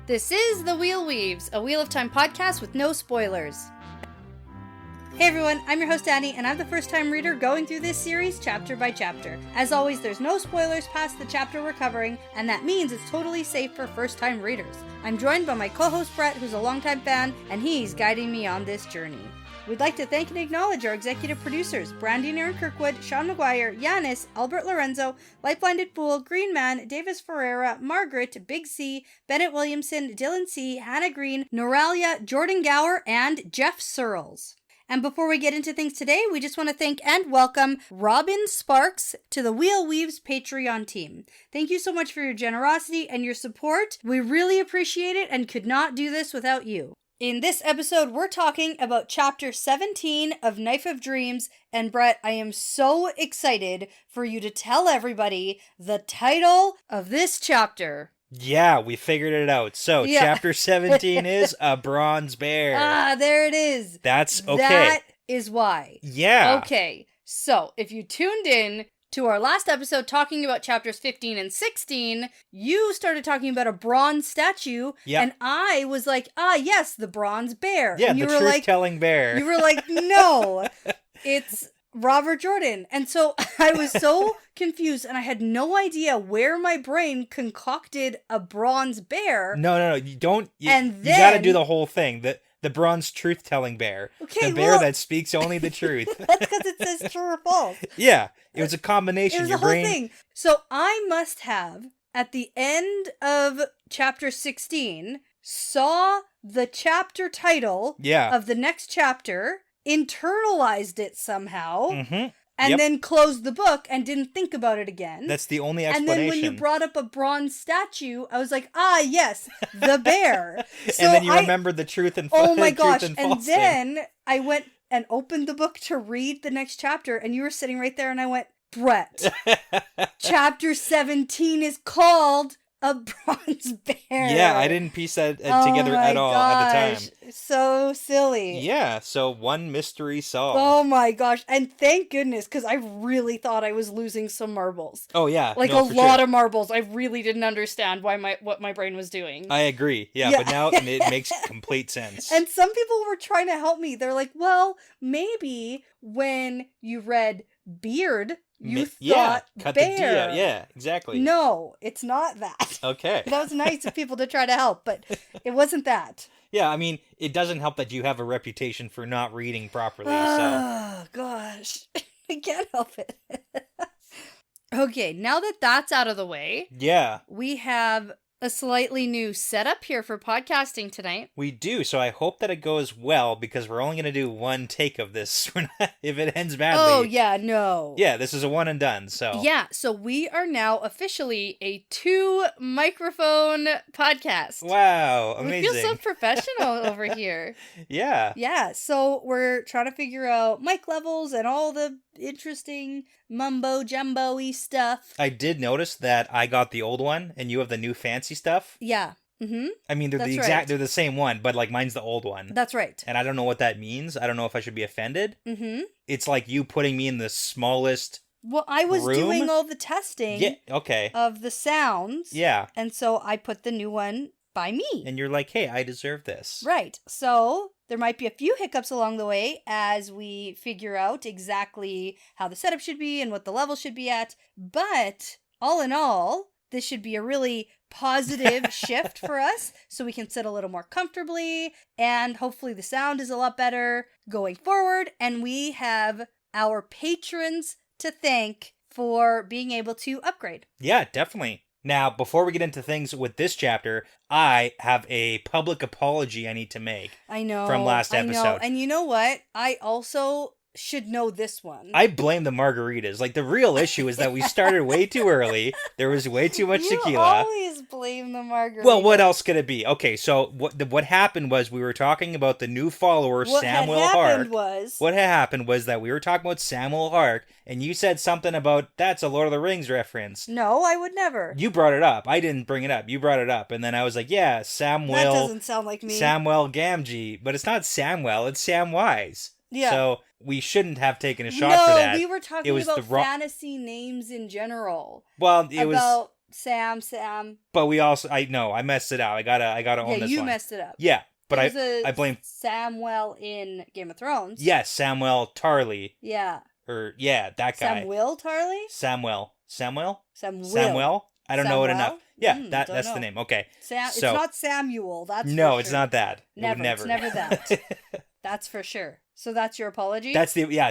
This is The Wheel Weaves, a Wheel of Time podcast with no spoilers. Hey everyone, I'm your host Dani, and I'm the first-time reader going through this series chapter by chapter. As always, there's no spoilers past the chapter we're covering, and that means it's totally safe for first-time readers. I'm joined by my co-host Brett, who's a longtime fan, and he's guiding me on this journey. We'd like to thank and acknowledge our executive producers, Brandy and Kirkwood, Sean McGuire, Yanis, Albert Lorenzo, LightBlindedFool, Green Man, Deyvis Ferreira, Margaret, Big C, Bennett Williamson, Dylan C, Hannah Green, Noralia, Jordan Gower, and Geof Searles. And before we get into things today, we just want to thank and welcome Robin Sparks to the Wheel Weaves Patreon team. Thank you so much for your generosity and your support. We really appreciate it and could not do this without you. In this episode, we're talking about Chapter 17 of Knife of Dreams, and Brett, I am so excited for you to tell everybody the title of this chapter. Yeah, we figured it out. So, Chapter 17 is A Bronze Bear. Ah, there it is. That's okay. That is why. Yeah. Okay, so if you tuned in to our last episode talking about chapters 15 and 16, you started talking about a bronze statue, and I was like, yes, the bronze bear. Yeah, and the truth-telling bear. You were like, no, it's Robert Jordan. And so I was so confused, and I had no idea where my brain concocted a bronze bear. No, you don't. You then, gotta do the whole thing. The bronze truth-telling bear. Okay, the bear that speaks only the truth. That's because it says true or false. Yeah, it was a combination. It was the whole thing. So I must have, at the end of chapter 16, saw the chapter title of the next chapter, internalized it somehow, and then closed the book and didn't think about it again. That's the only explanation. And then when you brought up a bronze statue, I was like, yes, the bear. So and then you remembered the truth and false. Oh my gosh. And then thing. I went and opened the book to read the next chapter, and you were sitting right there, and I went, Brett, chapter 17 is called A Bronze Bear. Yeah, I didn't piece that together at all at the time. So silly. Yeah, so one mystery solved. Oh my gosh. And thank goodness, because I really thought I was losing some marbles. Oh yeah. Like a lot of marbles. I really didn't understand what my brain was doing. I agree. Yeah, but now it makes complete sense. And some people were trying to help me. They're like, well, maybe when you read beard, you thought cut bear. The D out. Yeah, exactly. No, it's not that. Okay. That was nice of people to try to help, but it wasn't that. Yeah, I mean, it doesn't help that you have a reputation for not reading properly, Oh, gosh. I can't help it. Okay, now that that's out of the way, we have a slightly new setup here for podcasting tonight. We do, so I hope that it goes well, because we're only going to do one take of this. If it ends badly... Oh, yeah, no. Yeah, this is a one and done, so... Yeah, so we are now officially a 2-microphone podcast. Wow, amazing. We feel so professional over here. Yeah. Yeah, so we're trying to figure out mic levels and all the interesting mumbo-jumbo-y stuff. I did notice that I got the old one, and you have the new fancy stuff. Yeah. Mm-hmm. I mean, they're the same one, but like mine's the old one. That's right. And I don't know what that means. I don't know if I should be offended. Mm-hmm. It's like you putting me in the smallest Well, I was doing all the testing of the sounds. Yeah. And so I put the new one by me. And you're like, hey, I deserve this. Right. So there might be a few hiccups along the way as we figure out exactly how the setup should be and what the level should be at. But all in all, this should be a really positive shift for us, so we can sit a little more comfortably, and hopefully the sound is a lot better going forward, and we have our patrons to thank for being able to upgrade. Yeah, definitely. Now, before we get into things with this chapter, I have a public apology I need to make. I know. From last episode. I know. And you know what? I also should know this one. I blame the margaritas. Like, the real issue is that we started way too early. There was way too much tequila. You always blame the margaritas. Well, what else could it be? Okay, so what happened was we were talking about the new follower, Samuel Hark. What had happened was that we were talking about Samuel Hark, and you said something about, that's a Lord of the Rings reference. No, I would never. You brought it up. I didn't bring it up. You brought it up. And then I was like, yeah, Samuel. That doesn't sound like me. Samuel Gamgee. But it's not Samuel, it's Samwise. Yeah. So we shouldn't have taken a shot for that. No, we were talking about fantasy names in general. Well, it was Sam. But we also, I messed it up. I gotta own this one. Yeah, you messed it up. Yeah, but I blame Samwell in Game of Thrones. Yes, Samwell Tarly. Yeah. That guy. Samwell Tarly? Samuel. Samuel. I don't know it enough. Yeah, that's know. the name. Okay. It's not Samuel. That's no, for it's sure. not that. Never. It's never that. That's for sure. So that's your apology?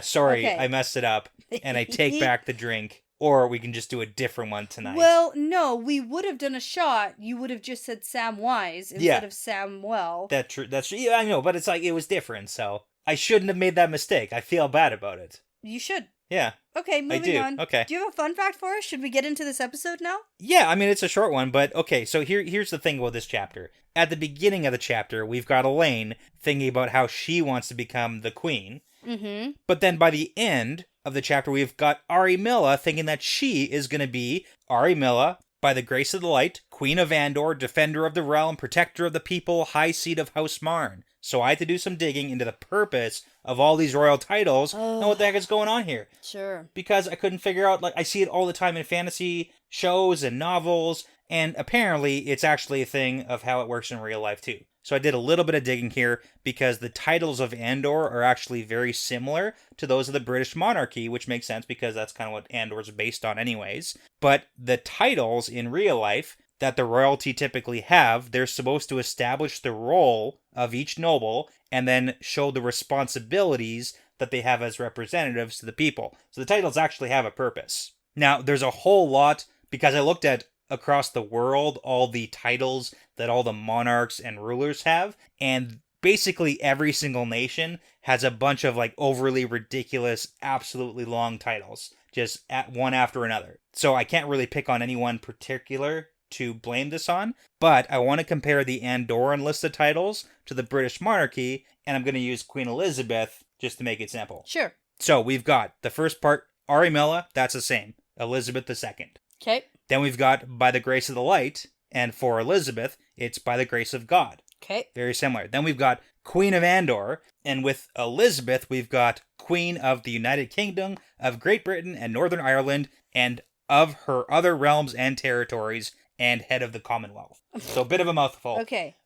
Sorry, okay. I messed it up, and I take back the drink. Or we can just do a different one tonight. Well, no, we would have done a shot. You would have just said Samwise instead of Samwell. That's true. Yeah, I know, but it's like it was different, so I shouldn't have made that mistake. I feel bad about it. You should. Yeah. Okay, moving on. Okay. Do you have a fun fact for us? Should we get into this episode now? Yeah, I mean, it's a short one, but okay, so here's the thing about this chapter. At the beginning of the chapter, we've got Elaine thinking about how she wants to become the queen. Mm-hmm. But then by the end of the chapter, we've got Arimilla thinking that she is going to be Arimilla, by the grace of the light, Queen of Andor, Defender of the Realm, Protector of the People, High Seat of House Marn. So I had to do some digging into the purpose of all these royal titles and what the heck is going on here. Sure. Because I couldn't figure out, I see it all the time in fantasy shows and novels, and apparently it's actually a thing of how it works in real life too. So I did a little bit of digging here because the titles of Andor are actually very similar to those of the British monarchy, which makes sense because that's kind of what Andor's based on anyways. But the titles in real life that the royalty typically have, they're supposed to establish the role of each noble and then show the responsibilities that they have as representatives to the people. So the titles actually have a purpose. Now, there's a whole lot, because I looked at across the world all the titles that all the monarchs and rulers have, and basically every single nation has a bunch of overly ridiculous, absolutely long titles, just at one after another. So I can't really pick on any one particular to blame this on, but I want to compare the Andorran list of titles to the British monarchy, and I'm going to use Queen Elizabeth just to make it simple. Sure. So we've got the first part, Arimilla, that's the same, Elizabeth II. Okay. Then we've got by the grace of the light, and for Elizabeth, it's by the grace of God. Okay. Very similar. Then we've got Queen of Andor, and with Elizabeth, we've got Queen of the United Kingdom, of Great Britain and Northern Ireland, and of her other realms and territories, and head of the Commonwealth. So a bit of a mouthful. Okay.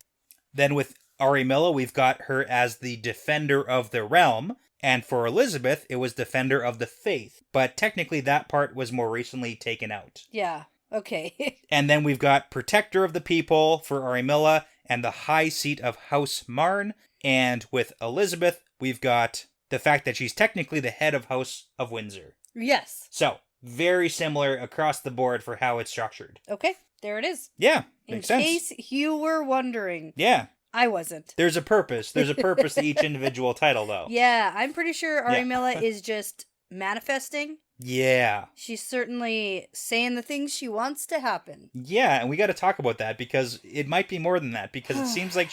Then with Arimilla, we've got her as the Defender of the Realm, and for Elizabeth, it was Defender of the Faith. But technically that part was more recently taken out. Yeah. Okay. And then we've got Protector of the People for Arimilla and the High Seat of House Marn. And with Elizabeth, we've got the fact that she's technically the head of House of Windsor. Yes. So, very similar across the board for how it's structured. Okay, there it is. Yeah, makes sense. In case you were wondering. Yeah. I wasn't. There's a purpose. There's a purpose to each individual title, though. Yeah, I'm pretty sure Arimilla is just manifesting. Yeah. She's certainly saying the things she wants to happen. Yeah, and we got to talk about that because it might be more than that because it seems like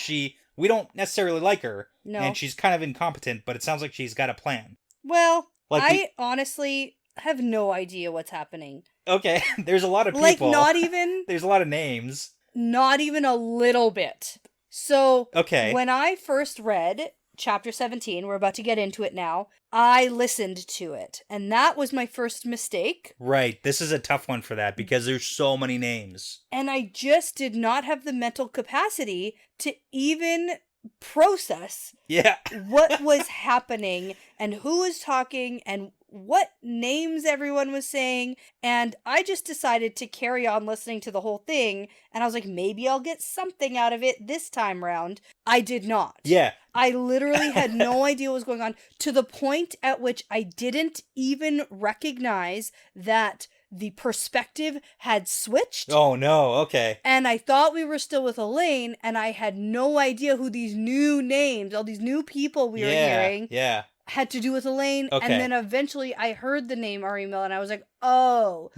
we don't necessarily like her. No. And she's kind of incompetent, but it sounds like she's got a plan. Well, I honestly have no idea what's happening. Okay, there's a lot of people. Not even... There's a lot of names. Not even a little bit. So, okay. When I first read Chapter 17, we're about to get into it now, I listened to it. And that was my first mistake. Right. This is a tough one for that because there's so many names. And I just did not have the mental capacity to even process what was happening and who was talking and what names everyone was saying, and I just decided to carry on listening to the whole thing, and I was like, maybe I'll get something out of it this time round. I did not. Yeah. I literally had no idea what was going on, to the point at which I didn't even recognize that the perspective had switched. Oh no, okay. And I thought we were still with Elaine, and I had no idea who these new names, all these new people we were hearing, had to do with Elaine. Okay. And then eventually I heard the name Arimilla, and I was like, oh,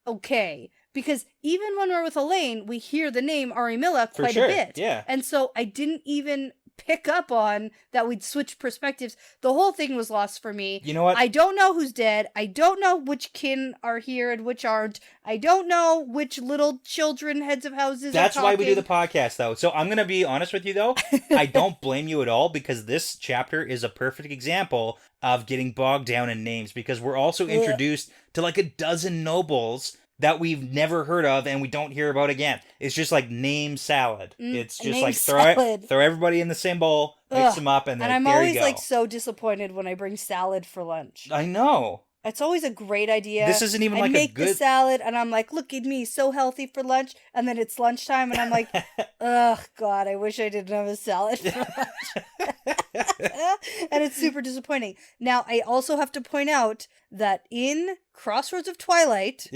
okay. Because even when we're with Elaine, we hear the name Arimilla quite a bit. Yeah. And so I didn't even pick up on that we'd switch perspectives. The whole thing was lost for me. You know what? I don't know who's dead. I don't know which kin are here and which aren't. I don't know which little children, heads of houses That's are why we do the podcast, though. So I'm going to be honest with you, though. I don't blame you at all because this chapter is a perfect example of getting bogged down in names because we're also introduced to like a dozen nobles that we've never heard of and we don't hear about again. It's just like name salad. It's just like throw everybody in the same bowl, mix them up, and then I'm there always you go. like so disappointed when I bring salad for lunch. I know. It's always a great idea. This isn't even like a good... I make the salad, and I'm like, look at me, so healthy for lunch. And then it's lunchtime, and I'm like, ugh, God, I wish I didn't have a salad for lunch. And it's super disappointing. Now, I also have to point out that in Crossroads of Twilight,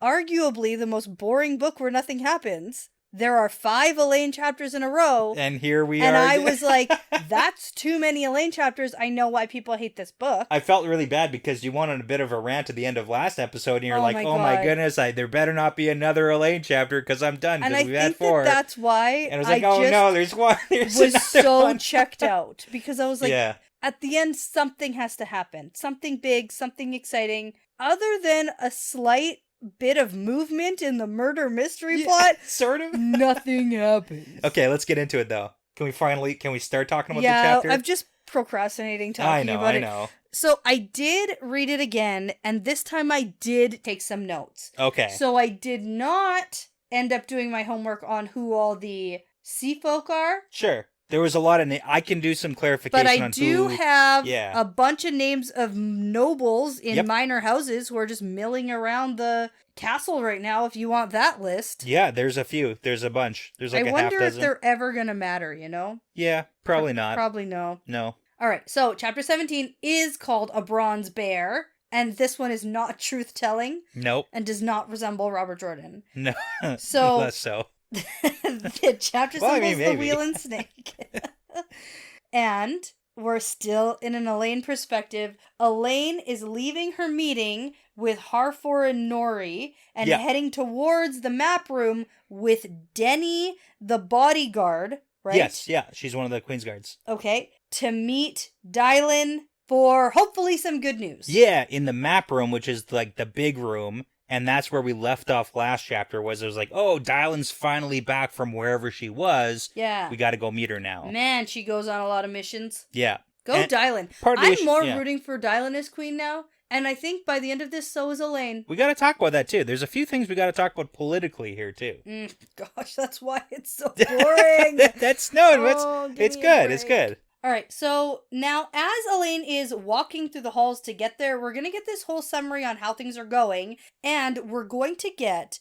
arguably the most boring book where nothing happens, there are 5 Elaine chapters in a row. And here we are. And I was like, that's too many Elaine chapters. I know why people hate this book. I felt really bad because you went on a bit of a rant at the end of last episode. And you're like, my goodness, there better not be another Elaine chapter because I'm done. Because we've had 4. That's why. And I was like, no, there's one. Was so one. Checked out. Because I was like, at the end, something has to happen. Something big, something exciting. Other than a slight bit of movement in the murder mystery plot, sort of. Nothing happens. Okay, let's get into it though. Can we start talking about the chapter? Yeah, I'm just procrastinating talking about it. I know. So I did read it again, and this time I did take some notes. Okay. So I did not end up doing my homework on who all the sea folk are. Sure. There was a lot of I can do some clarification on who... But I do have a bunch of names of nobles in minor houses who are just milling around the castle right now, if you want that list. Yeah, there's a few. There's a bunch. There's like a half dozen. I wonder if they're ever going to matter, you know? Yeah, probably not. Probably no. No. All right, so chapter 17 is called A Bronze Bear, and this one is not truth-telling. Nope. And does not resemble Robert Jordan. No, so less so. The chapter symbols the wheel and snake. And we're still in an Elaine perspective. Elaine is leaving her meeting with Harfor and Nori and heading towards the map room with Denny, the bodyguard, right? Yes, yeah, she's one of the Queen's Guards. Okay, to meet Dylan for hopefully some good news. Yeah, in the map room, which is like the big room. And that's where we left off last chapter, was it was like, oh, Dylan's finally back from wherever she was. Yeah. We got to go meet her now. Man, she goes on a lot of missions. Yeah. Go and Dylan. I'm more rooting for Dylan as queen now. And I think by the end of this, so is Elaine. We got to talk about that, too. There's a few things we got to talk about politically here, too. Gosh, that's why it's so boring. It's good. It's good. All right, so now as Elaine is walking through the halls to get there, we're going to get this whole summary on how things are going, and we're going to get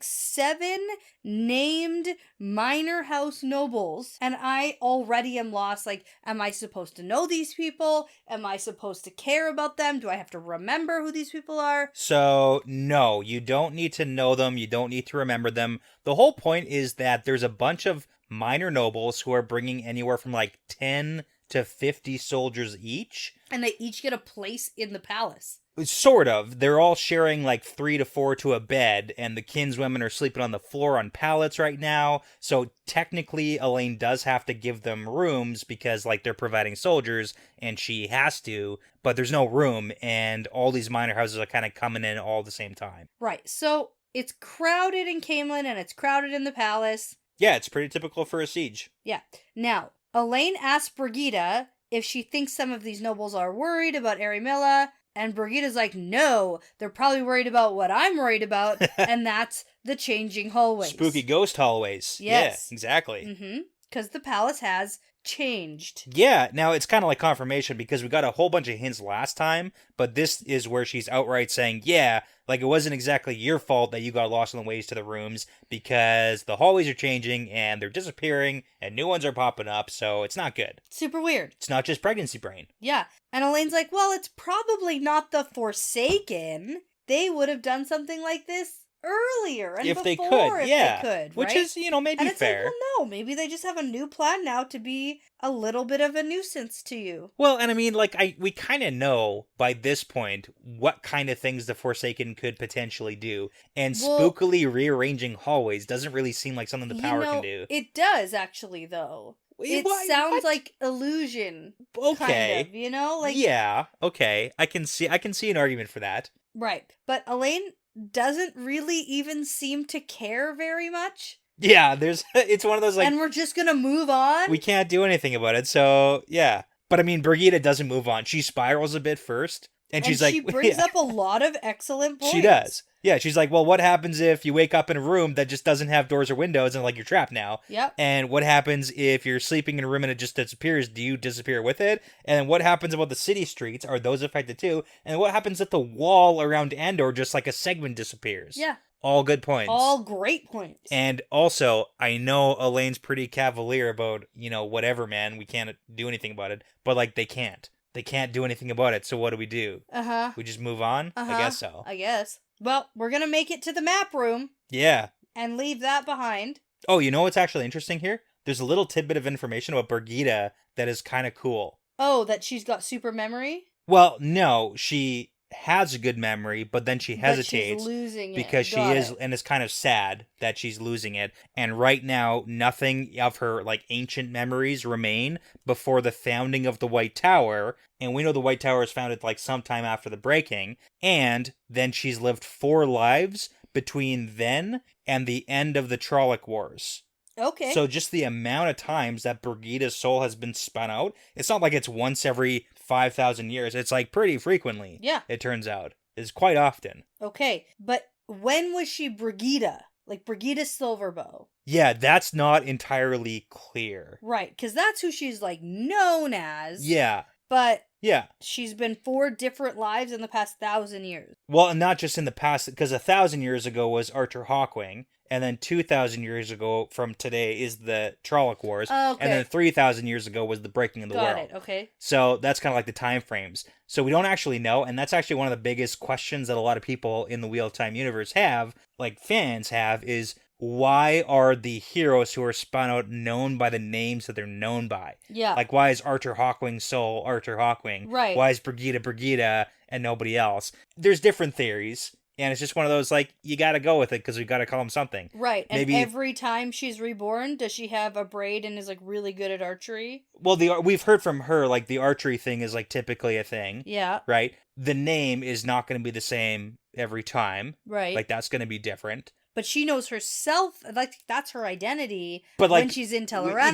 7 named minor house nobles, and I already am lost. Like, am I supposed to know these people? Am I supposed to care about them? Do I have to remember who these people are? So, no, you don't need to know them. You don't need to remember them. The whole point is that there's a bunch of minor nobles who are bringing anywhere from like 10 to 50 soldiers each. And they each get a place in the palace. Sort of. They're all sharing like 3 to 4 to a bed, and the kinswomen are sleeping on the floor on pallets right now. So technically, Elaine does have to give them rooms because like they're providing soldiers, and she has to, but there's no room, and all these minor houses are kind of coming in all at the same time. Right. So it's crowded in Camelin, and it's crowded in the palace. Yeah, it's pretty typical for a siege. Yeah. Now, Elaine asks Brigida if she thinks some of these nobles are worried about Arimilla, and Brigida's like, no, they're probably worried about what I'm worried about, and that's the changing hallways. Spooky ghost hallways. Yes. Yeah, exactly. Mm-hmm. Because the palace has changed. Yeah, now it's kind of like confirmation because we got a whole bunch of hints last time, but this is where she's outright saying, yeah, like it wasn't exactly your fault that you got lost on the ways to the rooms because the hallways are changing and they're disappearing and new ones are popping up, so it's not good. Super weird. It's not just pregnancy brain. Yeah, and Elaine's like, well, it's probably not the Forsaken. They would have done something like this earlier and if before they could, which right? is, maybe and it's fair. Like, well, no, maybe they just have a new plan now to be a little bit of a nuisance to you. Well, and I mean, like, we kind of know by this point what kind of things the Forsaken could potentially do, and spookily rearranging hallways doesn't really seem like something the power can do. It does, actually, though. It sounds like illusion. Okay. Kind of, like yeah. Okay. I can see an argument for that. Right, but Elaine doesn't really even seem to care very much. Yeah, it's one of those like... And we're just gonna move on? We can't do anything about it, so yeah. But I mean, Brigida doesn't move on. She spirals a bit first. And she's like... she brings up a lot of excellent points. She does. Yeah, she's like, well, what happens if you wake up in a room that just doesn't have doors or windows and, like, you're trapped now? Yep. And what happens if you're sleeping in a room and it just disappears? Do you disappear with it? And then what happens about the city streets? Are those affected too? And what happens if the wall around Andor, just like a segment, disappears? Yeah. All good points. All great points. And also, I know Elaine's pretty cavalier about, whatever, man, we can't do anything about it. But, like, they can't. They can't do anything about it, so what do? Uh-huh. We just move on? Uh-huh. I guess so. I guess. Well, we're gonna make it to the map room. Yeah. And leave that behind. Oh, you know what's actually interesting here? There's a little tidbit of information about Brigida that is kind of cool. Oh, that she's got super memory? Well, no, she has a good memory, but then she hesitates. But she's losing it. Because she is, and it's kind of sad that she's losing it. And right now, nothing of her, like, ancient memories remain before the founding of the White Tower. And we know the White Tower was founded, like, sometime after the breaking. And then she's lived 4 lives between then and the end of the Trolloc Wars. Okay. So just the amount of times that Brigida's soul has been spun out, it's not like it's once every 5,000 years. It's like pretty frequently. Yeah. It turns out. It's quite often. Okay. But when was she Brigida? Like Brigida Silverbow? Yeah, that's not entirely clear. Right. Because that's who she's like known as. Yeah. But yeah, she's been 4 different lives in the past 1,000 years. Well, and not just in the past, because 1,000 years ago was Arthur Hawkwing, and then 2,000 years ago from today is the Trolloc Wars, okay. And then 3,000 years ago was the Breaking of the World. Got it, okay. So that's kind of like the time frames. So we don't actually know, and that's actually one of the biggest questions that a lot of people in the Wheel of Time universe have, like fans have, is why are the heroes who are spun out known by the names that they're known by? Yeah. Like, why is Arthur Hawkwing's soul Arthur Hawkwing? Right. Why is Brigida and nobody else? There's different theories, and it's just one of those, like, you gotta go with it because we gotta call him something. Right. Maybe... And every time she's reborn, does she have a braid and is, like, really good at archery? Well, we've heard from her, like, the archery thing is, like, typically a thing. Yeah. Right? The name is not going to be the same every time. Right. Like, that's going to be different. But she knows herself, like, that's her identity, but like, when she's in Teleran.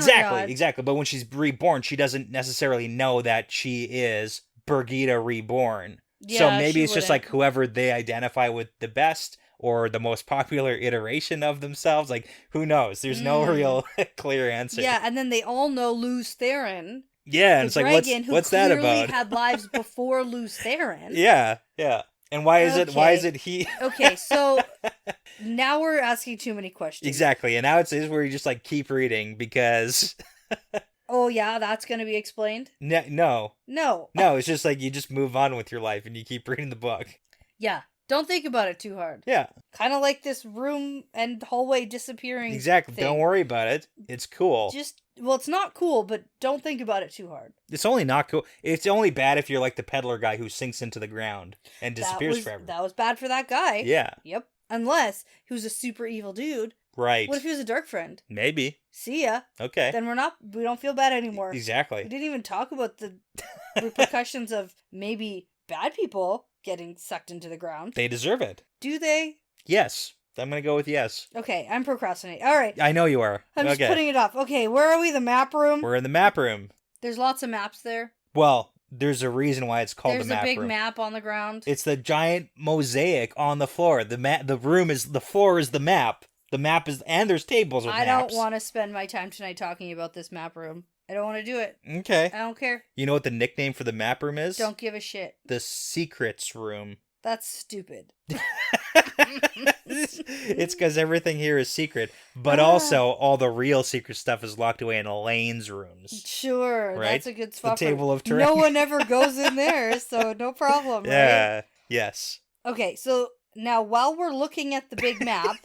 Exactly. But when she's reborn, she doesn't necessarily know that she is Brigida reborn. Yeah, so maybe it's just like whoever they identify with the best or the most popular iteration of themselves. Like, who knows? There's no real clear answer. Yeah, and then they all know Luz Theron. Yeah, and it's dragon, like, what's that about? Who clearly had lives before Luz Theron. Yeah. And why is it he... Okay, so now we're asking too many questions. Exactly, and now it's where you just, like, keep reading, because... Oh, yeah, that's going to be explained? No. No, it's just like you just move on with your life and you keep reading the book. Yeah, don't think about it too hard. Yeah. Kind of like this room and hallway disappearing Exactly, thing. Don't worry about it. It's cool. Well, it's not cool, but don't think about it too hard. It's only not cool. It's only bad if you're like the peddler guy who sinks into the ground and disappears forever. That was bad for that guy. Yeah. Yep. Unless he was a super evil dude. Right. What if he was a dark friend? Maybe. See ya. Okay. Then we don't feel bad anymore. Exactly. We didn't even talk about the repercussions of maybe bad people getting sucked into the ground. They deserve it. Do they? Yes. I'm going to go with yes. Okay, I'm procrastinating. All right. I know you are. I'm just putting it off. Okay, where are we? The map room? We're in the map room. There's lots of maps there. Well, there's a reason why it's called the map room. There's a big map on the ground. It's the giant mosaic on the floor. The floor is the map. The map is, and there's tables with maps. I don't want to spend my time tonight talking about this map room. I don't want to do it. Okay. I don't care. You know what the nickname for the map room is? Don't give a shit. The secrets room. That's stupid. It's because everything here is secret, but also all the real secret stuff is locked away in Elaine's rooms. Sure, right? That's a good spot. The table of terrain. No one ever goes in there, so no problem. Yeah. Right? Yes. Okay, so now while we're looking at the big map,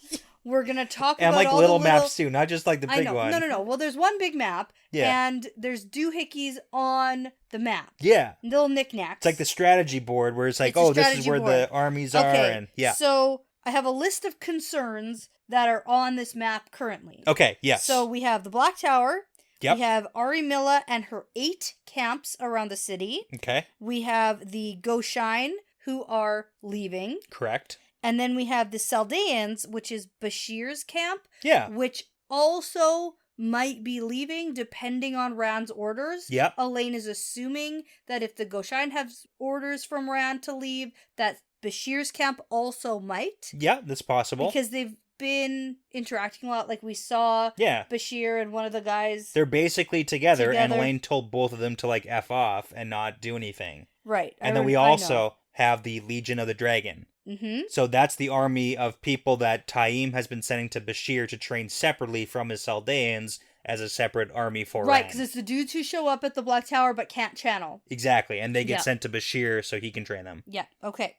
we're gonna talk and about like all little the maps too, not just like the big one. No. Well, there's one big map, and there's doohickeys on the map. Yeah. Little knickknacks. It's like the strategy board where it's like, this is where the armies are, and So I have a list of concerns that are on this map currently. Okay. Yes. So we have the Black Tower. Yep. We have Ari Milla and her 8 camps around the city. Okay. We have the Goshine, who are leaving. Correct. And then we have the Saldeans, which is Bashir's camp. Yeah. Which also might be leaving depending on Rand's orders. Yep. Elaine is assuming that if the Goshain have orders from Rand to leave, that Bashir's camp also might. Yeah, that's possible. Because they've been interacting a lot. Like we saw Bashir and one of the guys. They're basically together. And Elaine told both of them to like F off and not do anything. Right. And then we also have the Legion of the Dragon. Mm-hmm. So that's the army of people that Taim has been sending to Bashir to train separately from his Saldeans as a separate army for Right, Rand. because it's the dudes who show up at the Black Tower but can't channel. Exactly, and they get sent to Bashir so he can train them. Yeah, okay.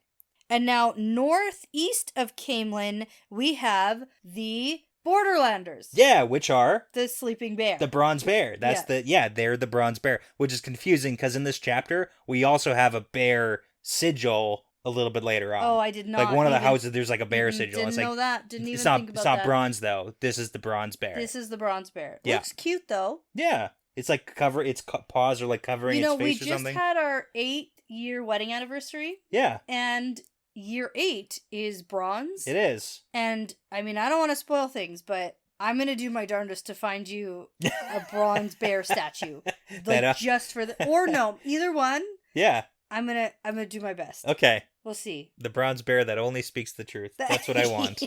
And now, northeast of Camelin, we have the Borderlanders. Yeah, which are... the Sleeping Bear. The Bronze Bear. That's they're the Bronze Bear, which is confusing because in this chapter, we also have a bear sigil a little bit later on. Oh, I did not. Like one of the houses, there's like a bear sigil. Didn't know that. Didn't even think about that. It's not bronze, though. This is the Bronze Bear. This is the Bronze Bear. Yeah. Looks cute, though. Yeah. It's like its paws are like covering its face or something. We just had our 8-year wedding anniversary. Yeah. And year 8 is bronze. It is. And, I mean, I don't want to spoil things, but I'm going to do my darndest to find you a bronze bear statue. Like, just for the... Or no, either one. Yeah. I'm gonna do my best. Okay. We'll see. The Bronze Bear that only speaks the truth. That's what I want.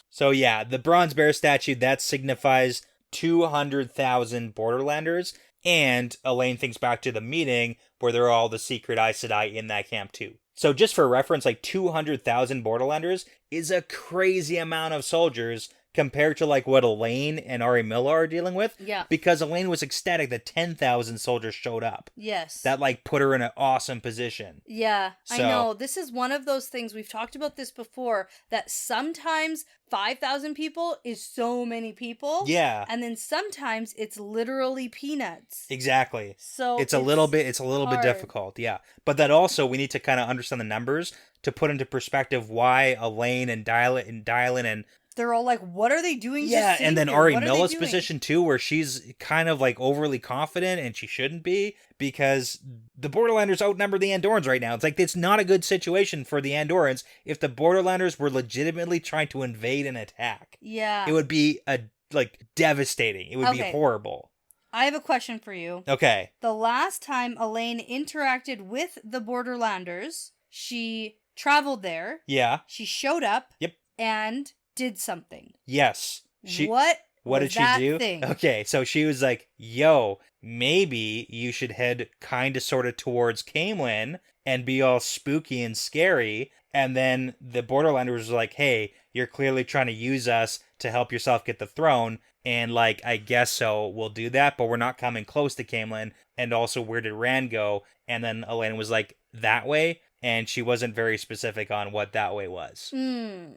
So yeah, the Bronze Bear statue, that signifies 200,000 Borderlanders. And Elaine thinks back to the meeting where there are all the secret Aes Sedai in that camp too. So just for reference, like 200,000 Borderlanders is a crazy amount of soldiers compared to like what Elaine and Ari Miller are dealing with. Yeah. Because Elaine was ecstatic that 10,000 soldiers showed up. Yes. That like put her in an awesome position. Yeah, I know. This is one of those things, we've talked about this before, that sometimes 5,000 people is so many people. Yeah. And then sometimes it's literally peanuts. Exactly. So it's a little bit difficult, yeah. But that also, we need to kind of understand the numbers to put into perspective why Elaine and Dylan and they're all like, what are they doing? Yeah, and then Ari Milla's position too, where she's kind of like overly confident and she shouldn't be, because the Borderlanders outnumber the Andorans right now. It's like, it's not a good situation for the Andorans if the Borderlanders were legitimately trying to invade and attack. Yeah. It would be devastating. It would be horrible. I have a question for you. Okay. The last time Elaine interacted with the Borderlanders, she traveled there. Yeah. She showed up. Yep. And did something. Yes. What did she do? Thing? Okay, so she was like, yo, maybe you should head kind of sort of towards Camelin and be all spooky and scary. And then the Borderlanders was like, hey, you're clearly trying to use us to help yourself get the throne. And like, I guess so, we'll do that, but we're not coming close to Camelin. And also, where did Rand go? And then Elena was like, that way? And she wasn't very specific on what that way was. So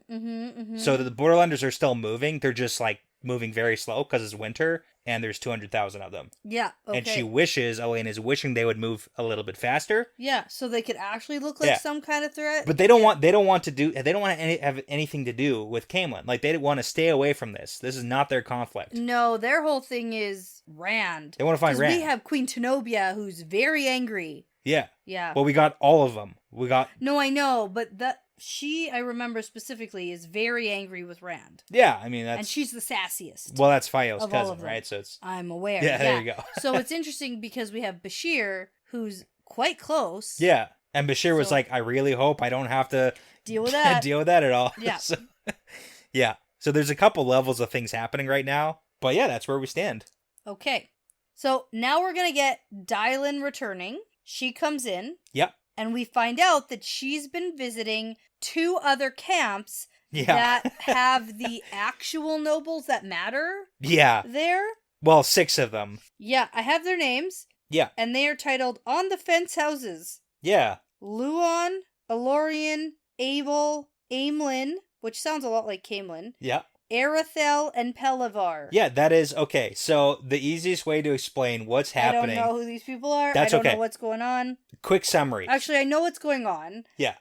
the Borderlanders are still moving. They're just like moving very slow because it's winter and there's 200,000 of them. Yeah. Okay. And Elena is wishing they would move a little bit faster. Yeah. So they could actually look like some kind of threat. But they don't want to have anything to do with Camelin. Like, they want to stay away from this. This is not their conflict. No, their whole thing is Rand. They want to find Rand. We have Queen Tenobia, who's very angry. Yeah. Yeah. Well, we got all of them. No, I know, but I remember specifically, is very angry with Rand. Yeah, I mean, and she's the sassiest. Well, that's Fayo's cousin, right? So it's... I'm aware. Yeah, there you go. So it's interesting because we have Bashir, who's quite close. Yeah, and Bashir was like, I really hope I don't have to deal with that. deal with that at all. Yeah. Yeah. So there's a couple levels of things happening right now. But yeah, that's where we stand. Okay. So now we're going to get Dylan returning. She comes in. Yep. And we find out that she's been visiting 2 other camps that have the actual nobles that matter. Yeah. There. Well, 6 of them. Yeah, I have their names. Yeah. And they are titled On the Fence Houses. Yeah. Luon, Elorian, Abel, Aemlin, which sounds a lot like Camelin. Yeah. Arathel and Pelavar. Yeah, that is okay. So the easiest way to explain what's happening. I don't know who these people are. That's I don't know what's going on. Quick summary. Actually, I know what's going on. Yeah.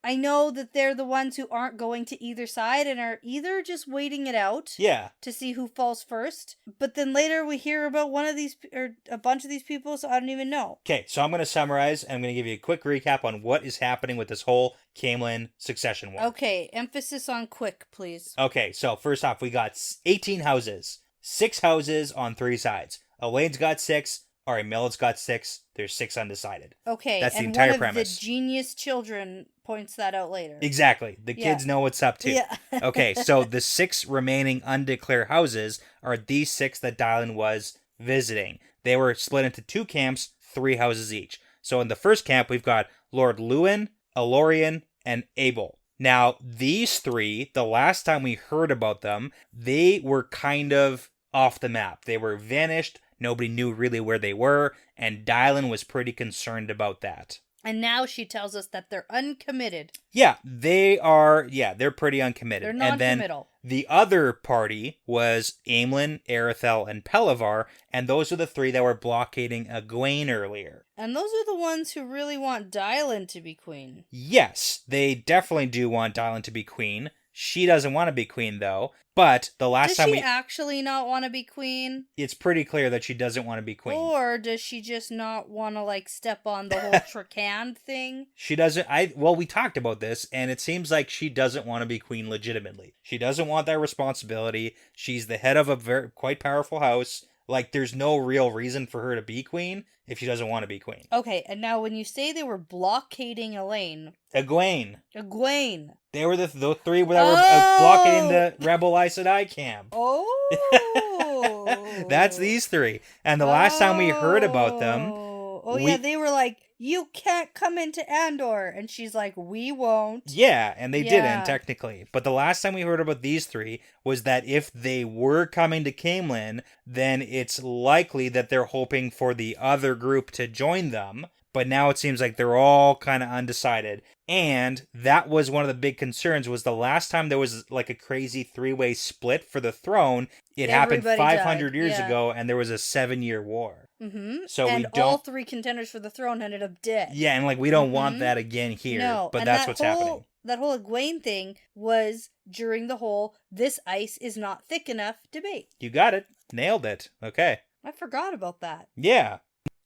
I know that they're the ones who aren't going to either side and are either just waiting it out. Yeah. To see who falls first. But then later we hear about one of these, or a bunch of these people, so I don't even know. Okay, so I'm going to summarize, and I'm going to give you a quick recap on what is happening with this whole Camelin succession war. Okay, emphasis on quick, please. Okay, so first off, we got 18 houses. 6 houses on 3 sides. Elaine's got 6. Milled's got 6. There's 6 undecided. Okay, that's the and entire one of premise. the genius children points that out later. Exactly. The kids know what's up too. Yeah. Okay, so the 6 remaining undeclared houses are these 6 that Dylan was visiting. They were split into 2 camps, 3 houses each. So in the first camp, we've got Lord Lewin, Alorian, and Abel. Now, these 3, the last time we heard about them, they were kind of off the map. They were vanished. Nobody knew really where they were, and Dylan was pretty concerned about that. And now she tells us that they're uncommitted. Yeah, they are. Yeah, they're pretty uncommitted. They're non-committal. And then the other party was Aemlyn, Erethel, and Pelivar, and those are the 3 that were blockading Egwene earlier. And those are the ones who really want Dylan to be queen. Yes, they definitely do want Dylan to be queen. She doesn't want to be queen, though. But the last time Does she actually not want to be queen? It's pretty clear that she doesn't want to be queen. Or does she just not want to, step on the whole Trakand thing? She doesn't... Well, we talked about this, and it seems like she doesn't want to be queen legitimately. She doesn't want that responsibility. She's the head of a quite powerful house. There's no real reason for her to be queen if she doesn't want to be queen. Okay, and now when you say they were blockading Elaine... Egwene. They were the 3 that were blockading the Rebel Aes Sedai camp. Oh! That's these 3. And the last time we heard about them... yeah, they were like, you can't come into Andor. And she's like, we won't. Yeah, and they didn't, technically. But the last time we heard about these 3 was that if they were coming to Camelin, then it's likely that they're hoping for the other group to join them. But now it seems like they're all kind of undecided. And that was one of the big concerns, was the last time there was a crazy 3-way split for the throne, it happened 500 years ago, and there was a 7-year war. Mm-hmm. So and all 3 contenders for the throne ended up dead. Yeah, and we don't want that again here. No, but that's what's happening. That whole Egwene thing was during the whole this ice is not thick enough debate. You got it. Nailed it. Okay. I forgot about that. Yeah.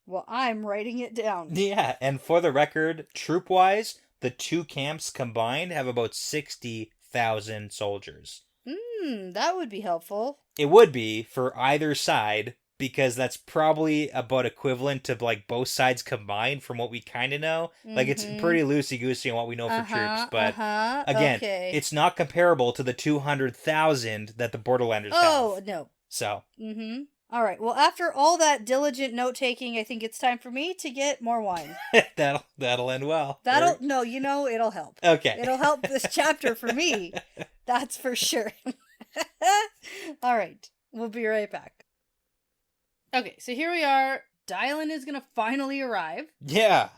Well, I'm writing it down. Yeah, and for the record, troop-wise, the 2 camps combined have about 60,000 soldiers. That would be helpful. It would be for either side, because that's probably about equivalent to both sides combined from what we kind of know. It's pretty loosey-goosey on what we know for troops, but again, it's not comparable to the 200,000 that the Borderlanders have. Oh, no. So. All right. Well, after all that diligent note-taking, I think it's time for me to get more wine. That'll end well. It'll help. Okay. It'll help this chapter for me. That's for sure. All right. We'll be right back. Okay, so here we are. Dylan is going to finally arrive. Yeah.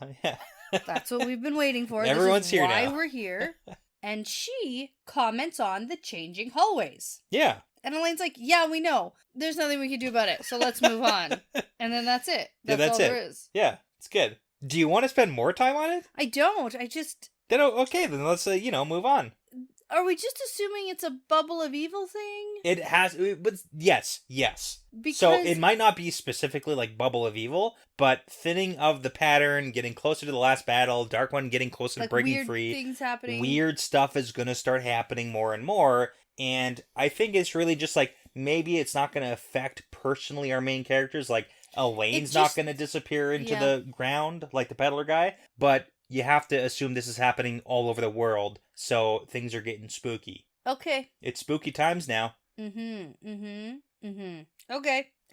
That's what we've been waiting for. Everyone's here now. This is why we're here. And she comments on the changing hallways. Yeah. And Elaine's like, yeah, we know. There's nothing we can do about it, so let's move on. And then that's it. That's all there is. Yeah, it's good. Do you want to spend more time on it? I don't. I just... Then let's, move on. Are we just assuming it's a bubble of evil thing? It has... But yes. Because... So it might not be specifically bubble of evil, but thinning of the pattern, getting closer to the last battle, Dark One getting closer to breaking free. Weird things happening. Weird stuff is going to start happening more and more. And I think it's really just maybe it's not going to affect personally our main characters. Elaine's not going to disappear into the ground like the peddler guy. But you have to assume this is happening all over the world. So things are getting spooky. Okay. It's spooky times now. Okay.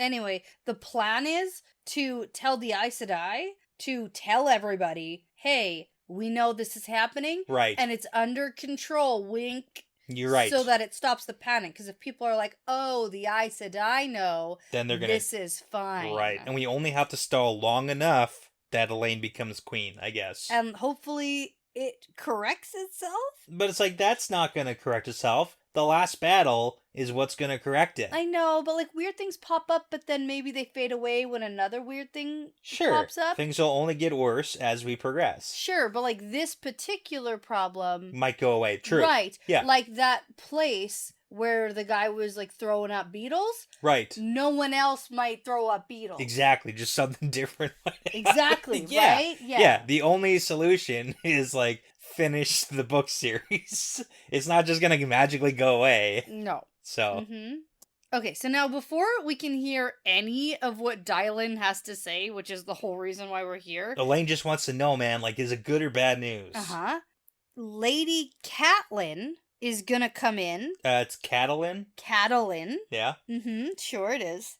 Anyway, the plan is to tell the Aes Sedai to tell everybody, hey, we know this is happening. Right. And it's under control. Wink. You're right. So that it stops the panic. Because if people are like, oh, the Aes Sedai know, then they're gonna... this is fine. Right. And we only have to stall long enough that Elaine becomes queen, I guess. And hopefully it corrects itself? But it's that's not going to correct itself. the last battle is what's going to correct it. I know, but like weird things pop up, but then maybe they fade away when another weird thing pops up. Things will only get worse as we progress. Sure, but like this particular problem might go away. True. Right. Yeah. Like that place where the guy was like throwing up beetles. Right. No one else might throw up beetles. Exactly. Just something different. Exactly. Yeah. Right? Yeah. The only solution is like finish the book series. It's not just going to magically go away. No. So. Mm-hmm. Okay, so now before we can hear any of what Dylan has to say, which is the whole reason why we're here. Elaine just wants to know, man, like, is it good or bad news? Uh-huh. Lady Catelyn is gonna come in. It's Catelyn? Catelyn. Yeah. Mm-hmm, sure it is.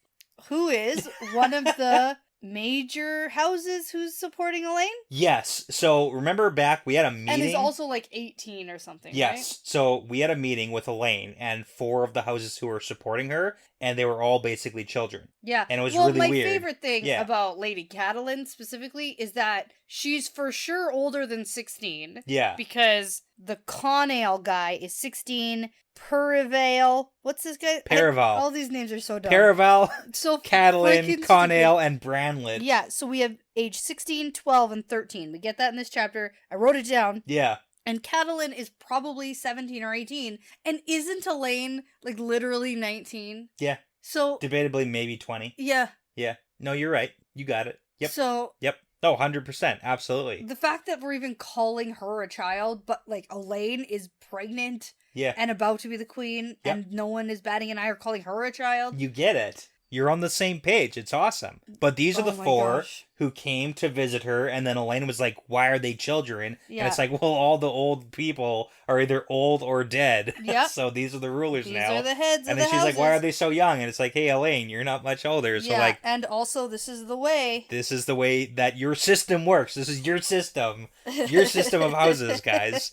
Who is one of the major houses who's supporting Elaine? Yes. So remember back, we had a meeting. And is also like 18 or something, yes. Right? So we had a meeting with Elaine and 4 of the houses who were supporting her, and they were all basically children. Yeah. And it was really weird. My favorite thing about Lady Catelyn specifically is that she's for sure older than 16. Yeah. Because the Connail guy is 16. Perivale. What's this guy? Paraval. All these names are so dumb. Paraval, so Catelyn, Connail, and Branlett. Yeah, so we have age 16, 12, and 13. We get that in this chapter. I wrote it down. Yeah. And Catelyn is probably 17 or 18. And isn't Elaine, like, literally 19? Yeah. So. Debatably, maybe 20. Yeah. Yeah. No, you're right. You got it. Yep. So. Yep. Oh, 100%. Absolutely. The fact that we're even calling her a child, but, like, Elaine is pregnant. Yeah. And about to be the queen, Yep. and no one is batting an eye or calling her a child. You get it. You're on the same page. It's awesome. But these are the 4 who came to visit her, and then Elaine was like, why are they children? Yeah. And it's like, well, all the old people are either old or dead. Yep. So these are the rulers now. These are the heads of the houses. And then she's like, why are they so young? And it's like, hey, Elaine, you're not much older. So like, and also this is the way. This is the way that your system works. This is your system. Your system of houses, guys.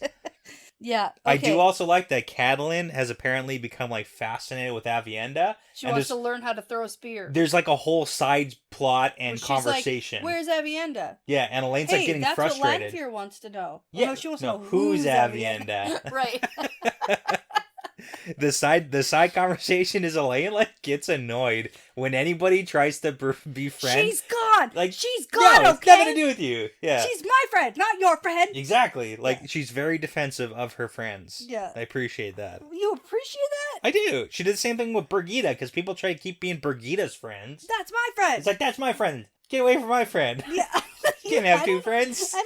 Yeah. Okay. I do also like that Catelyn has apparently become like fascinated with Aviendha. She wants to learn how to throw a spear. There's like a whole side plot and conversation. Like, where's Aviendha? Yeah, and Elaine's like getting frustrated. That's what Lanfear wants to know. Yeah, no, she wants to know who's Aviendha. Right. The side conversation is Elaine like gets annoyed when anybody tries to befriend. She's gone. Like she's gone. It's nothing to do with you. Yeah, she's my friend, not your friend. Exactly. Like she's very defensive of her friends. Yeah, I appreciate that. You appreciate that? I do. She did the same thing with Birgitta because people try to keep being Birgitta's friends. That's my friend. It's like that's my friend. Get away from my friend. Yeah, you can't have 2 friends. I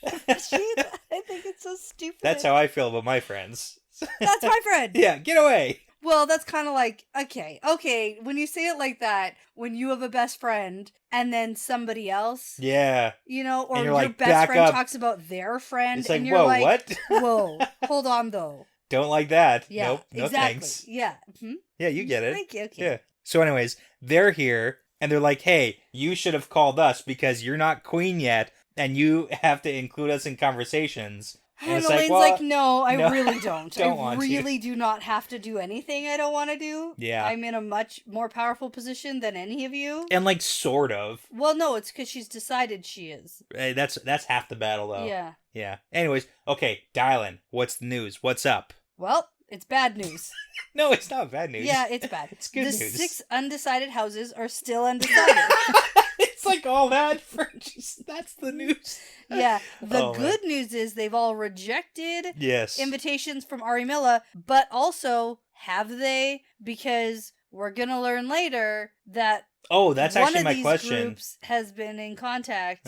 don't appreciate that. I think it's so stupid. That's how I feel about my friends. That's my friend. Yeah, get away. Well, that's kind of like, okay, when you say it like that, when you have a best friend and then somebody else, yeah, you know, or your like, best friend talks about their friend, it's like, and you're whoa, like, what? Whoa, hold on though. Don't like that. Yeah, nope, no exactly. thanks. Yeah. Mm-hmm. Yeah, you get it. Thank you. Okay. Yeah. So anyways, they're here and they're like, hey, you should have called us because you're not queen yet and you have to include us in conversations. And Elaine's like, no, I really don't. I really do not have to do anything I don't want to do. Yeah. I'm in a much more powerful position than any of you. And like, sort of. Well, no, it's because she's decided she is. Hey, that's half the battle, though. Yeah. Yeah. Anyways, okay, Dylan, what's the news? What's up? Well, it's bad news. No, it's not bad news. Yeah, it's bad. It's good news. The 6 undecided houses are still undecided. It's like all that for just, that's the news. Yeah. The good news is they've all rejected invitations from Arimilla, but also have they? Because we're going to learn later that that's actually my question. One of these groups has been in contact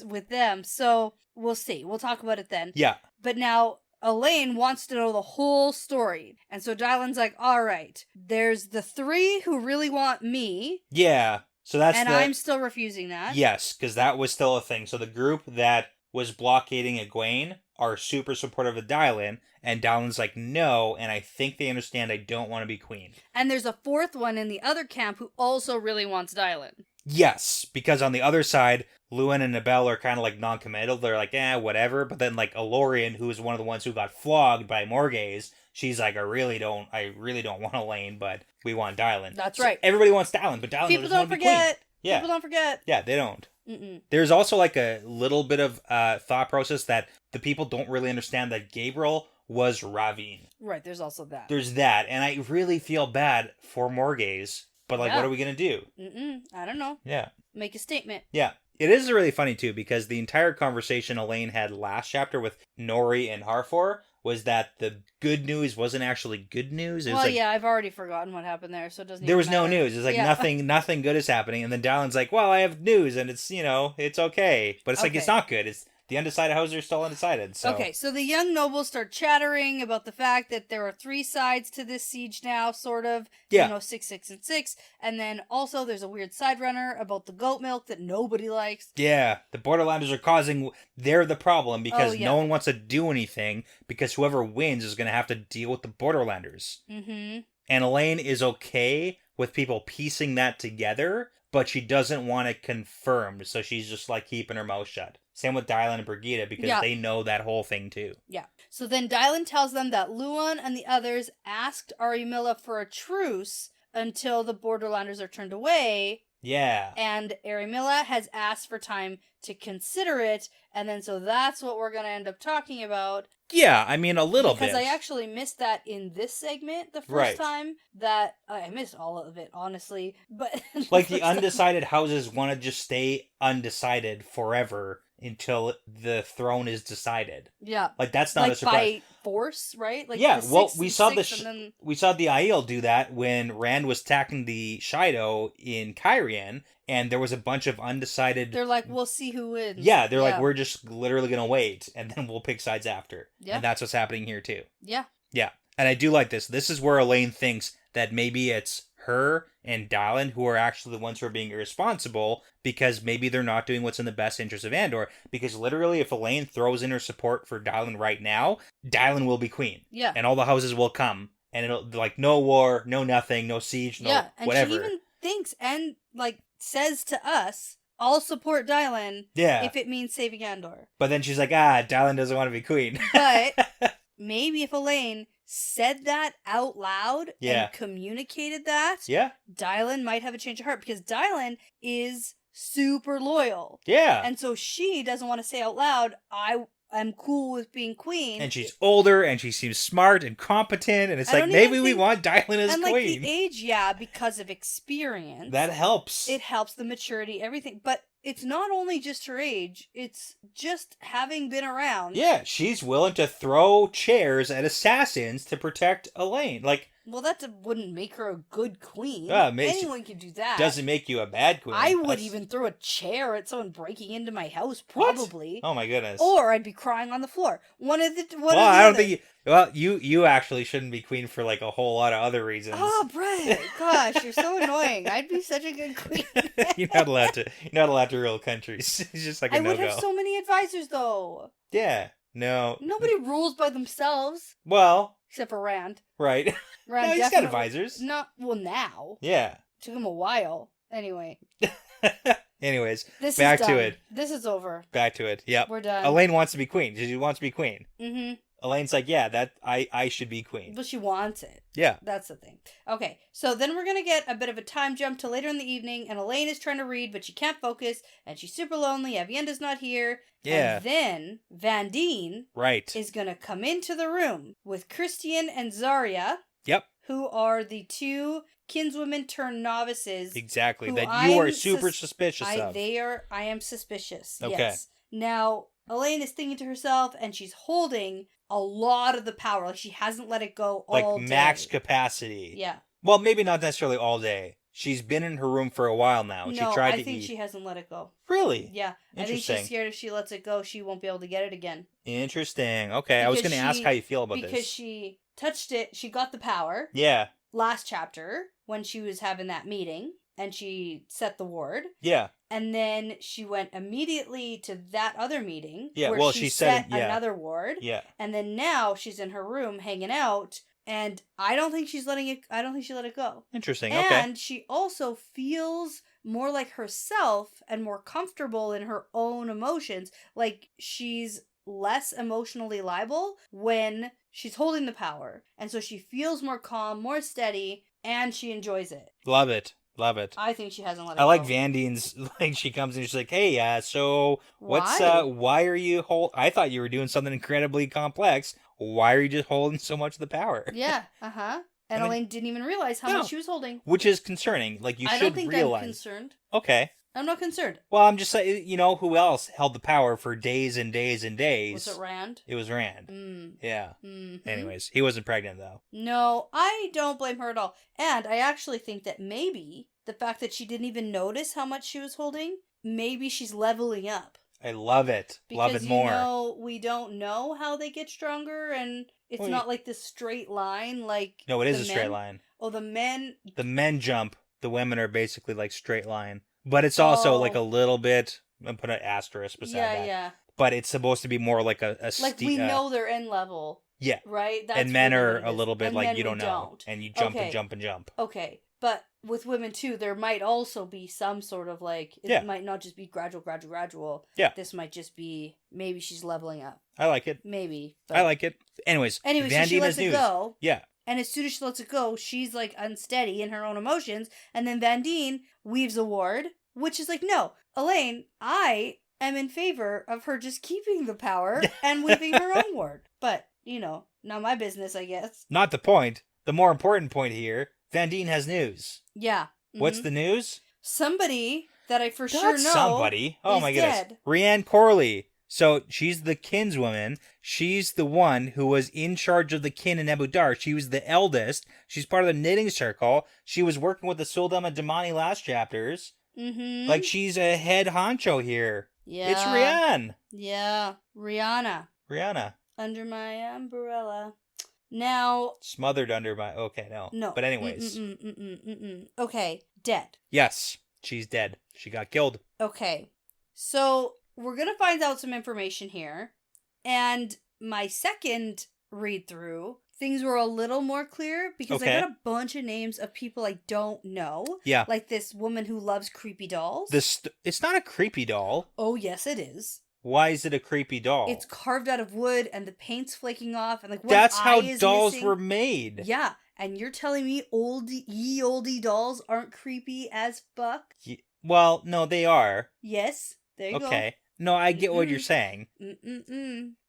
with them. So we'll see. We'll talk about it then. Yeah. But now Elaine wants to know the whole story. And so Dylan's like, all right, there's the 3 who really want me. Yeah. So that's I'm still refusing that. Yes, because that was still a thing. So the group that was blockading Egwene are super supportive of Dylan, and Dylan's like, no, and I think they understand I don't want to be queen. And there's a 4th one in the other camp who also really wants Dylan. Yes, because on the other side, Luwin and Nabel are kind of like non-committal. They're like, whatever. But then like Elorian, who is one of the ones who got flogged by Morghese, she's like, I really don't want Elaine, but we want Dylan. That's right. Everybody wants Dylan, but Dylan People doesn't want to be queen. Yeah. People don't forget. Yeah, they don't. Mm-mm. There's also like a little bit of thought process that the people don't really understand that Gabriel was Ravine. Right, there's also that. There's that, and I really feel bad for Morgaze, but what are we going to do? I don't know. Yeah. Make a statement. Yeah. It is really funny, too, because the entire conversation Elaine had last chapter with Nori and Harfor was that the good news wasn't actually good news. It was I've already forgotten what happened there, so it doesn't There was matter. no news. It's like nothing good is happening. And then Dylan's like, well, I have news, and it's, it's okay. But it's like, it's not good. It's the undecided houses are still undecided. So. Okay, so the young nobles start chattering about the fact that there are 3 sides to this siege now, sort of. Yeah. 6, 6, and 6. And then also there's a weird side runner about the goat milk that nobody likes. Yeah, the Borderlanders they're the problem because no one wants to do anything because whoever wins is going to have to deal with the Borderlanders. Mm-hmm. And Elaine is okay with people piecing that together, but she doesn't want it confirmed, so she's just like keeping her mouth shut. Same with Dylan and Brigida because they know that whole thing too. Yeah. So then Dylan tells them that Luan and the others asked Arimilla for a truce until the Borderlanders are turned away. Yeah. And Arimilla has asked for time to consider it, and then so that's what we're going to end up talking about. Yeah, I mean, a little bit. Because I actually missed that in this segment the first time. That I missed all of it, honestly. But like the undecided houses want to just stay undecided forever until the throne is decided. Yeah. Like that's not a surprise. By force, right? Like we saw we saw the Aiel do that when Rand was attacking the Shido in Kyrian, and there was a bunch of undecided. They're like, we'll see who wins. Yeah, they're like, we're just literally gonna wait, and then we'll pick sides after. Yeah. And that's what's happening here too. Yeah. Yeah. And I do like this. This is where Elaine thinks that maybe it's her and Dylan who are actually the ones who are being irresponsible because maybe they're not doing what's in the best interest of Andor. Because literally, if Elaine throws in her support for Dylan right now, Dylan will be queen. Yeah. And all the houses will come. And it'll be like, no war, no nothing, no siege, no whatever. She even thinks and says to us, I'll support Dylan if it means saving Andor. But then she's like, Dylan doesn't want to be queen. But maybe if Elaine said that out loud and communicated that, Dylan might have a change of heart because Dylan is super loyal. Yeah. And so she doesn't want to say out loud, I'm cool with being queen. And she's older and she seems smart and competent and it's like, maybe we want Dylan as queen. And the age, because of experience. That helps. It helps the maturity, everything. But it's not only just her age, it's just having been around. Yeah, she's willing to throw chairs at assassins to protect Elaine. Well, that wouldn't make her a good queen. Anyone can do that. Doesn't make you a bad queen. I would even throw a chair at someone breaking into my house, probably. What? Oh my goodness. Or I'd be crying on the floor. I don't think you actually shouldn't be queen for a whole lot of other reasons. Oh, Brett, gosh, you're so annoying. I'd be such a good queen. You're not allowed to rule countries. It's just like a no-go. I would have so many advisors, though. Yeah. No. Nobody rules by themselves. Well. Except for Rand. Right. Rand no, he's got advisors. Now. Yeah. Took him a while. Anyway. Anyways, back to it. This is over. Back to it. Yep. We're done. Elaine wants to be queen. She wants to be queen. Mm-hmm. Elaine's like, that I should be queen. But she wants it. Yeah. That's the thing. Okay, so then we're going to get a bit of a time jump to later in the evening, and Elaine is trying to read, but she can't focus, and she's super lonely. Avienda's not here. Yeah. And then Van Dien is going to come into the room with Christian and Zarya. Yep. Who are the 2 kinswomen turned novices. Exactly. That you are super suspicious of. I am suspicious. Okay. Yes. Now, Elaine is thinking to herself, and she's holding a lot of the power. She hasn't let it go all day. Max capacity. Yeah. Well, maybe not necessarily all day. She's been in her room for a while now. No, I think she hasn't let it go. Really? Yeah. I think she's scared if she lets it go, she won't be able to get it again. Interesting. Okay, I was going to ask how you feel about this. Because she touched it, she got the power. Yeah. Last chapter, when she was having that meeting, and she set the ward. Yeah. And then she went immediately to that other meeting. Yeah, where she set another ward. Yeah. And then now she's in her room hanging out. And I don't think she let it go. Interesting. Okay. And she also feels more like herself and more comfortable in her own emotions. Like she's less emotionally liable when she's holding the power. And so she feels more calm, more steady, and she enjoys it. Love it. Love it. I think she hasn't let it go. I like Van Dien's, she comes in and she's like, hey, so what's, why are you I thought you were doing something incredibly complex. why are you just holding so much of the power? Yeah, And Elaine didn't even realize how much she was holding. Which is concerning. Like, you should realize. I don't think I'm concerned. Okay. I'm not concerned. Well, I'm just saying, who else held the power for days and days and days? Was it Rand? It was Rand. Yeah. Mm-hmm. Anyways, he wasn't pregnant, though. No, I don't blame her at all. And I actually think that maybe the fact that she didn't even notice how much she was holding, maybe she's leveling up. I love it. Love it more. Because, we don't know how they get stronger, and it's not like this straight line like No, it is a straight line. Oh, the men... The men jump. The women are basically like straight line. But it's also like a little bit... I'm put an asterisk beside that. Yeah. But it's supposed to be more like a like, we know their end level. Yeah. Right? That's and men are a little bit like, you don't know. And you jump and jump and jump. Okay. But with women, too, there might also be some sort of, like... It might not just be gradual. Yeah. This might just be... Maybe she's leveling up. I like it. Maybe. But... I like it. Anyways, so she lets it go. Yeah. And as soon as she lets it go, she's, like, unsteady in her own emotions. And then Van Dien weaves a ward, which is like, no, Elaine, I am in favor of her just keeping the power and weaving her own ward. But, not my business, I guess. Not the point. The more important point here, Van Dien has news. Yeah. Mm-hmm. What's the news? Somebody that I for sure know somebody. Oh my goodness. Dead. Rhiannon Corley. So she's the kinswoman. She's the one who was in charge of the kin in Abu Dar. She was the eldest. She's part of the knitting circle. She was working with the Suldam and Damani last chapters. Mm-hmm. Like, she's a head honcho here. Yeah. It's Rhiannon. Yeah. Rihanna. Under my umbrella. Now... Smothered under my... Okay, no. No. But anyways. Okay. Dead. Yes. She's dead. She got killed. Okay. So... We're going to find out some information here. And my second read-through, things were a little more clear because I got a bunch of names of people I don't know. Yeah. Like this woman who loves creepy dolls. It's not a creepy doll. Oh, yes, it is. Why is it a creepy doll? It's carved out of wood and the paint's flaking off and like one That's eye how is dolls missing. Were made. Yeah. And you're telling me ye olde dolls aren't creepy as fuck? Well, no, they are. Yes. There you go. Okay. No, I get what you're saying.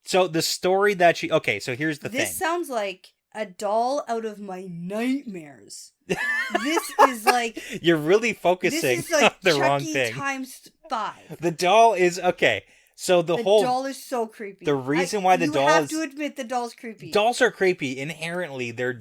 So the story that she... Okay, so here's the thing. This sounds like a doll out of my nightmares. This is like... You're really focusing on the Chucky wrong thing. times 5. The doll is... Okay, so the doll is so creepy. The reason why the doll is... You have to admit the doll's creepy. Dolls are creepy. Inherently, they're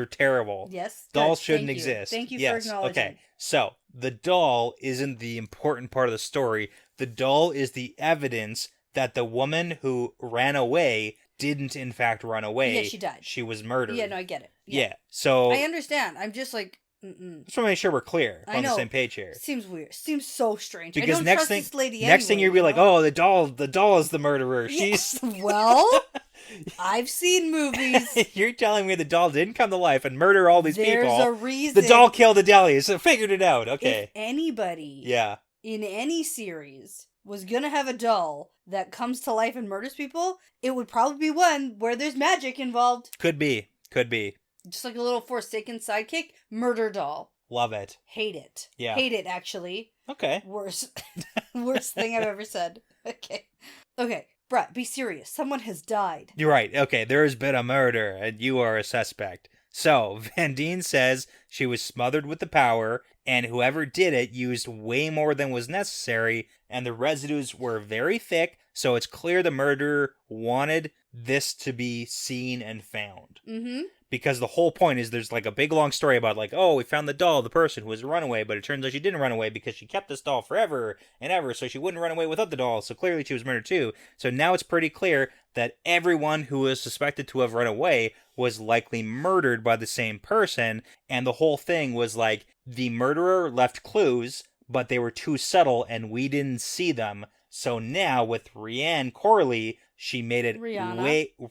terrible. Yes. Dolls shouldn't exist. Thank you for acknowledging. Okay, so the doll isn't the important part of the story. The doll is the evidence that the woman who ran away didn't in fact run away. Yeah, she died. She was murdered. Yeah, no, I get it. Yeah, so... I understand. I'm just like... Just want to make sure we're clear on the same page here. Seems weird. Seems so strange. Because I don't trust this lady anyway. Next thing you'll be like, oh, the doll is the murderer. Yeah. She's... Well, I've seen movies. You're telling me the doll didn't come to life and murder all these people. There's a reason. The doll killed the deli, so figured it out. Okay. If anybody in any series was gonna have a doll that comes to life and murders people, it would probably be one where there's magic involved. Could be. Just like a little Forsaken sidekick, murder doll. Love it. Hate it. Yeah. Hate it, actually. Okay. Worst thing I've ever said. Okay. Brett, be serious. Someone has died. You're right. Okay, there has been a murder, and you are a suspect. So, Van Dien says she was smothered with the power, and whoever did it used way more than was necessary, and the residues were very thick, so it's clear the murderer wanted this to be seen and found. Mm-hmm. Because the whole point is there's like a big long story about like, oh, we found the doll, the person who was a runaway, but it turns out she didn't run away because she kept this doll forever and ever, so she wouldn't run away without the doll, so clearly she was murdered too. So now it's pretty clear that everyone who was suspected to have run away was likely murdered by the same person, and the whole thing was like, the murderer left clues, but they were too subtle and we didn't see them. So now with Rhiannon Corley, she made it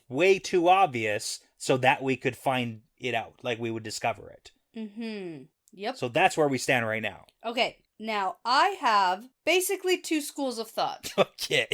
way too obvious so that we could find it out, like we would discover it. Mm-hmm. Yep. So that's where we stand right now. Okay. Now, I have basically 2 schools of thought. Okay.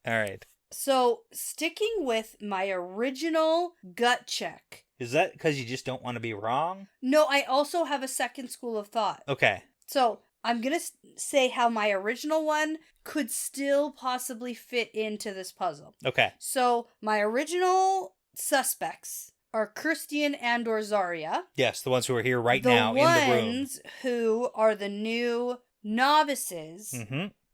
All right. So, sticking with my original gut check. Is that because you just don't want to be wrong? No, I also have a second school of thought. Okay. So, I'm going to say how my original one could still possibly fit into this puzzle. Okay. So, my original suspects are Kirstian and or Zarya. Yes, the ones who are here right now in the room. The ones who are the new novices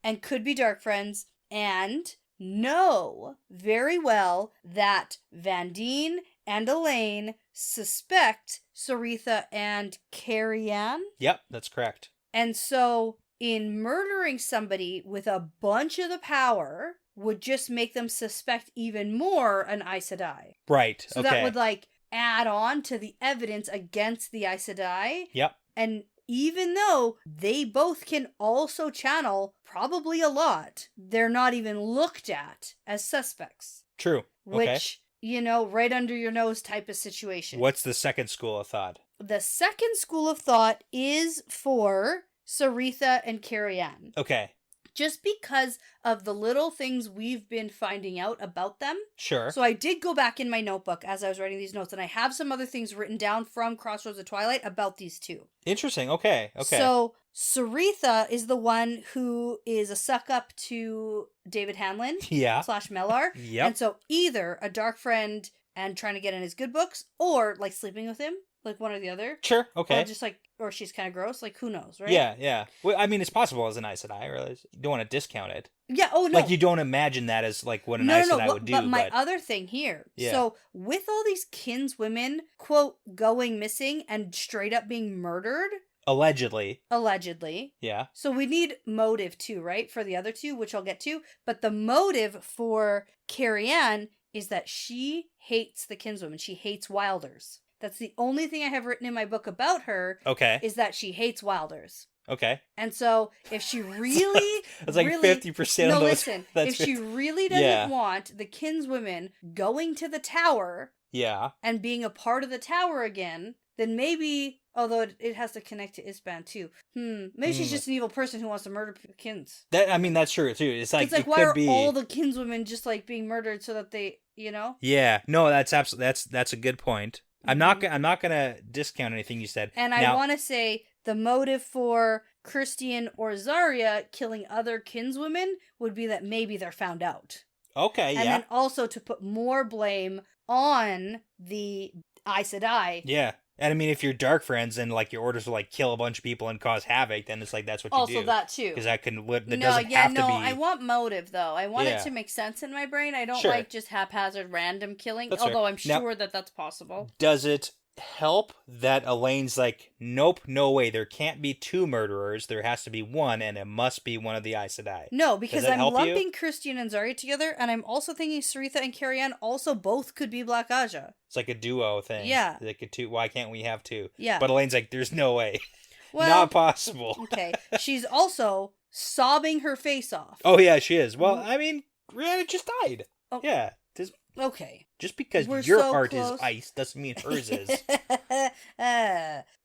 and could be dark friends and know very well that Vandene and Elaine suspect Saritha and Carrie-Anne. Yep, that's correct. And so in murdering somebody with a bunch of the power would just make them suspect even more an Aes Sedai. Right, so that would, like, add on to the evidence against the Aes Sedai. Yep. And even though they both can also channel probably a lot, they're not even looked at as suspects. True. Okay. Which, you know, right under your nose type of situation. What's the second school of thought? The second school of thought is for Saritha and Carrie-Anne. Okay. Just because of the little things we've been finding out about them. Sure. So I did go back in my notebook as I was writing these notes, and I have some other things written down from Crossroads of Twilight about these two. Interesting. Okay. So Saritha is the one who is a suck-up to David Hanlon. Yeah. / Mellar. Yep. And so either a dark friend and trying to get in his good books, or, like, sleeping with him. Like, one or the other. Sure, okay. Or just, like, or she's kind of gross. Like, who knows, right? Yeah. Well, I mean, it's possible as an Aes Sedai, or you don't want to discount it. Yeah, oh, no. Like, you don't imagine that as, like, what an Aes Sedai would do. But my other thing here. Yeah. So, with all these kinswomen, quote, going missing and straight up being murdered. Allegedly. Yeah. So, we need motive, too, right? For the other two, which I'll get to. But the motive for Carrie-Anne is that she hates the kinswomen. She hates Wilders. That's the only thing I have written in my book about her. Okay. Is that she hates Wilders. Okay. And so, if she really... It's like 50% of those. No, listen. If she really doesn't want the kinswomen going to the tower... Yeah. And being a part of the tower again, then maybe... Although it has to connect to Isban, too. Maybe she's just an evil person who wants to murder kins. I mean, that's true, too. It's like why are all the kinswomen just, like, being murdered so that they, you know? Yeah. No, that's absolutely... That's a good point. I'm not gonna discount anything you said. And I want to say the motive for Kirstian or Zarya killing other kinswomen would be that maybe they're found out. Okay, and then also to put more blame on the Aes Sedai. Yeah. And I mean, if you're dark friends and, like, your orders will, like, kill a bunch of people and cause havoc, then it's like, that's what you do. Also that, too. Because that doesn't have to be... I want motive, though. I want it to make sense in my brain. I don't like just haphazard random killing, although I'm sure that that's possible. Does it help that Elaine's like, nope, no way, there can't be two murderers, there has to be one, and it must be one of the Aes Sedai? No, because I'm lumping Kirstian and Zarya together, and I'm also thinking Saritha and Carrie-Anne also both could be Black Aja. It's like a duo thing. Yeah. Like why can't we have two? Yeah. But Elaine's like, there's no way. Well, not possible. Okay. She's also sobbing her face off. Oh, yeah, she is. Well, I mean, Rihanna just died. Oh. Yeah. Okay. Just because your heart is ice doesn't mean hers is.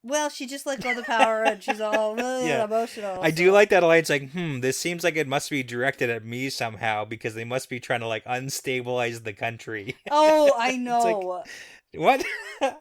Well, she just let go of the power and she's all emotional. I do like that Elaine's like, this seems like it must be directed at me somehow because they must be trying to, like, unstabilize the country. Oh, I know. Like, what?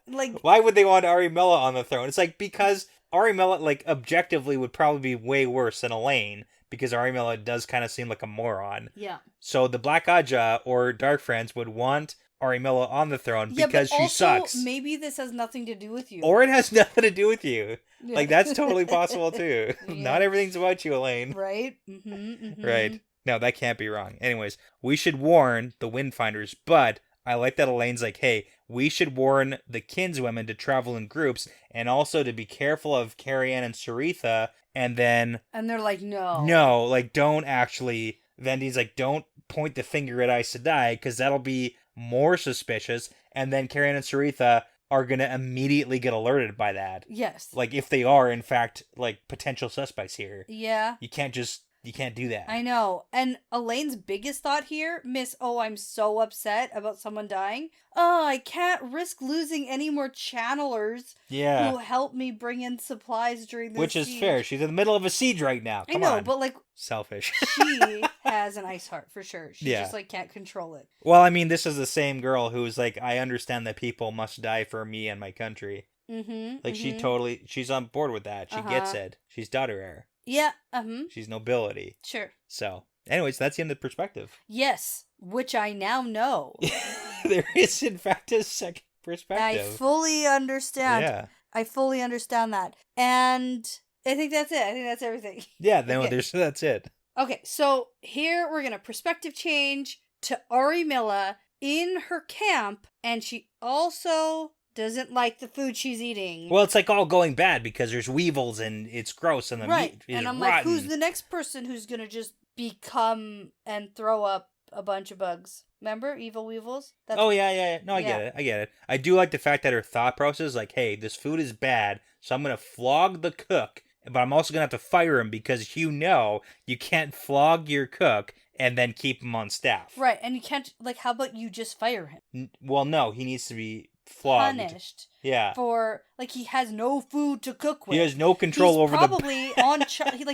Like, why would they want Ari Mella on the throne? It's like, because Ari Mella, like, objectively would probably be way worse than Elaine. Because Ari Mella does kind of seem like a moron. Yeah. So the Black Aja or Dark Friends would want Ari Mella on the throne because she sucks. Maybe this has nothing to do with you. Or it has nothing to do with you. Yeah. Like, that's totally possible too. Yeah. Not everything's about you, Elaine. Right? Mm-hmm. Right. No, that can't be wrong. Anyways, we should warn the Windfinders, but I like that Elaine's like, hey, we should warn the kinswomen to travel in groups and also to be careful of Carrie-Anne and Saritha. And then... And they're like, no. No, like, don't actually... Vendine's like, don't point the finger at Aes Sedai, because that'll be more suspicious. And then Carrie-Anne and Saritha are going to immediately get alerted by that. Yes. Like, if they are, in fact, like, potential suspects here. Yeah. You can't do that. I know. And Elaine's biggest thought here, I'm so upset about someone dying. Oh, I can't risk losing any more channelers who help me bring in supplies during this Which is siege. Fair. She's in the middle of a siege right now. Come on. But, like... Selfish. She has an ice heart, for sure. She just, like, can't control it. Well, I mean, this is the same girl who's like, I understand that people must die for me and my country. Mm-hmm. Like, she's on board with that. She gets it. She's daughter heir. Yeah, She's nobility. Sure. So, anyways, that's the end of the perspective. Yes, which I now know. There is, in fact, a second perspective. I fully understand. Yeah. I fully understand that. And I think that's it. I think that's everything. Yeah, no, that's it. Okay, so here we're going to perspective change to Arimilla in her camp, and she also doesn't like the food she's eating. Well, it's like all going bad because there's weevils and it's gross and the meat is and I'm rotten. like, who's the next person who's going to just become and throw up a bunch of bugs? Remember evil weevils? Yeah. No, I get it. I do like the fact that her thought process is like, hey, this food is bad, so I'm going to flog the cook, but I'm also going to have to fire him because you can't flog your cook and then keep him on staff. Right, and you can't, like, how about you just fire him? Well, no, he needs to be flogged. Punished. Yeah. For, like, he has no food to cook with. He has no control over probably on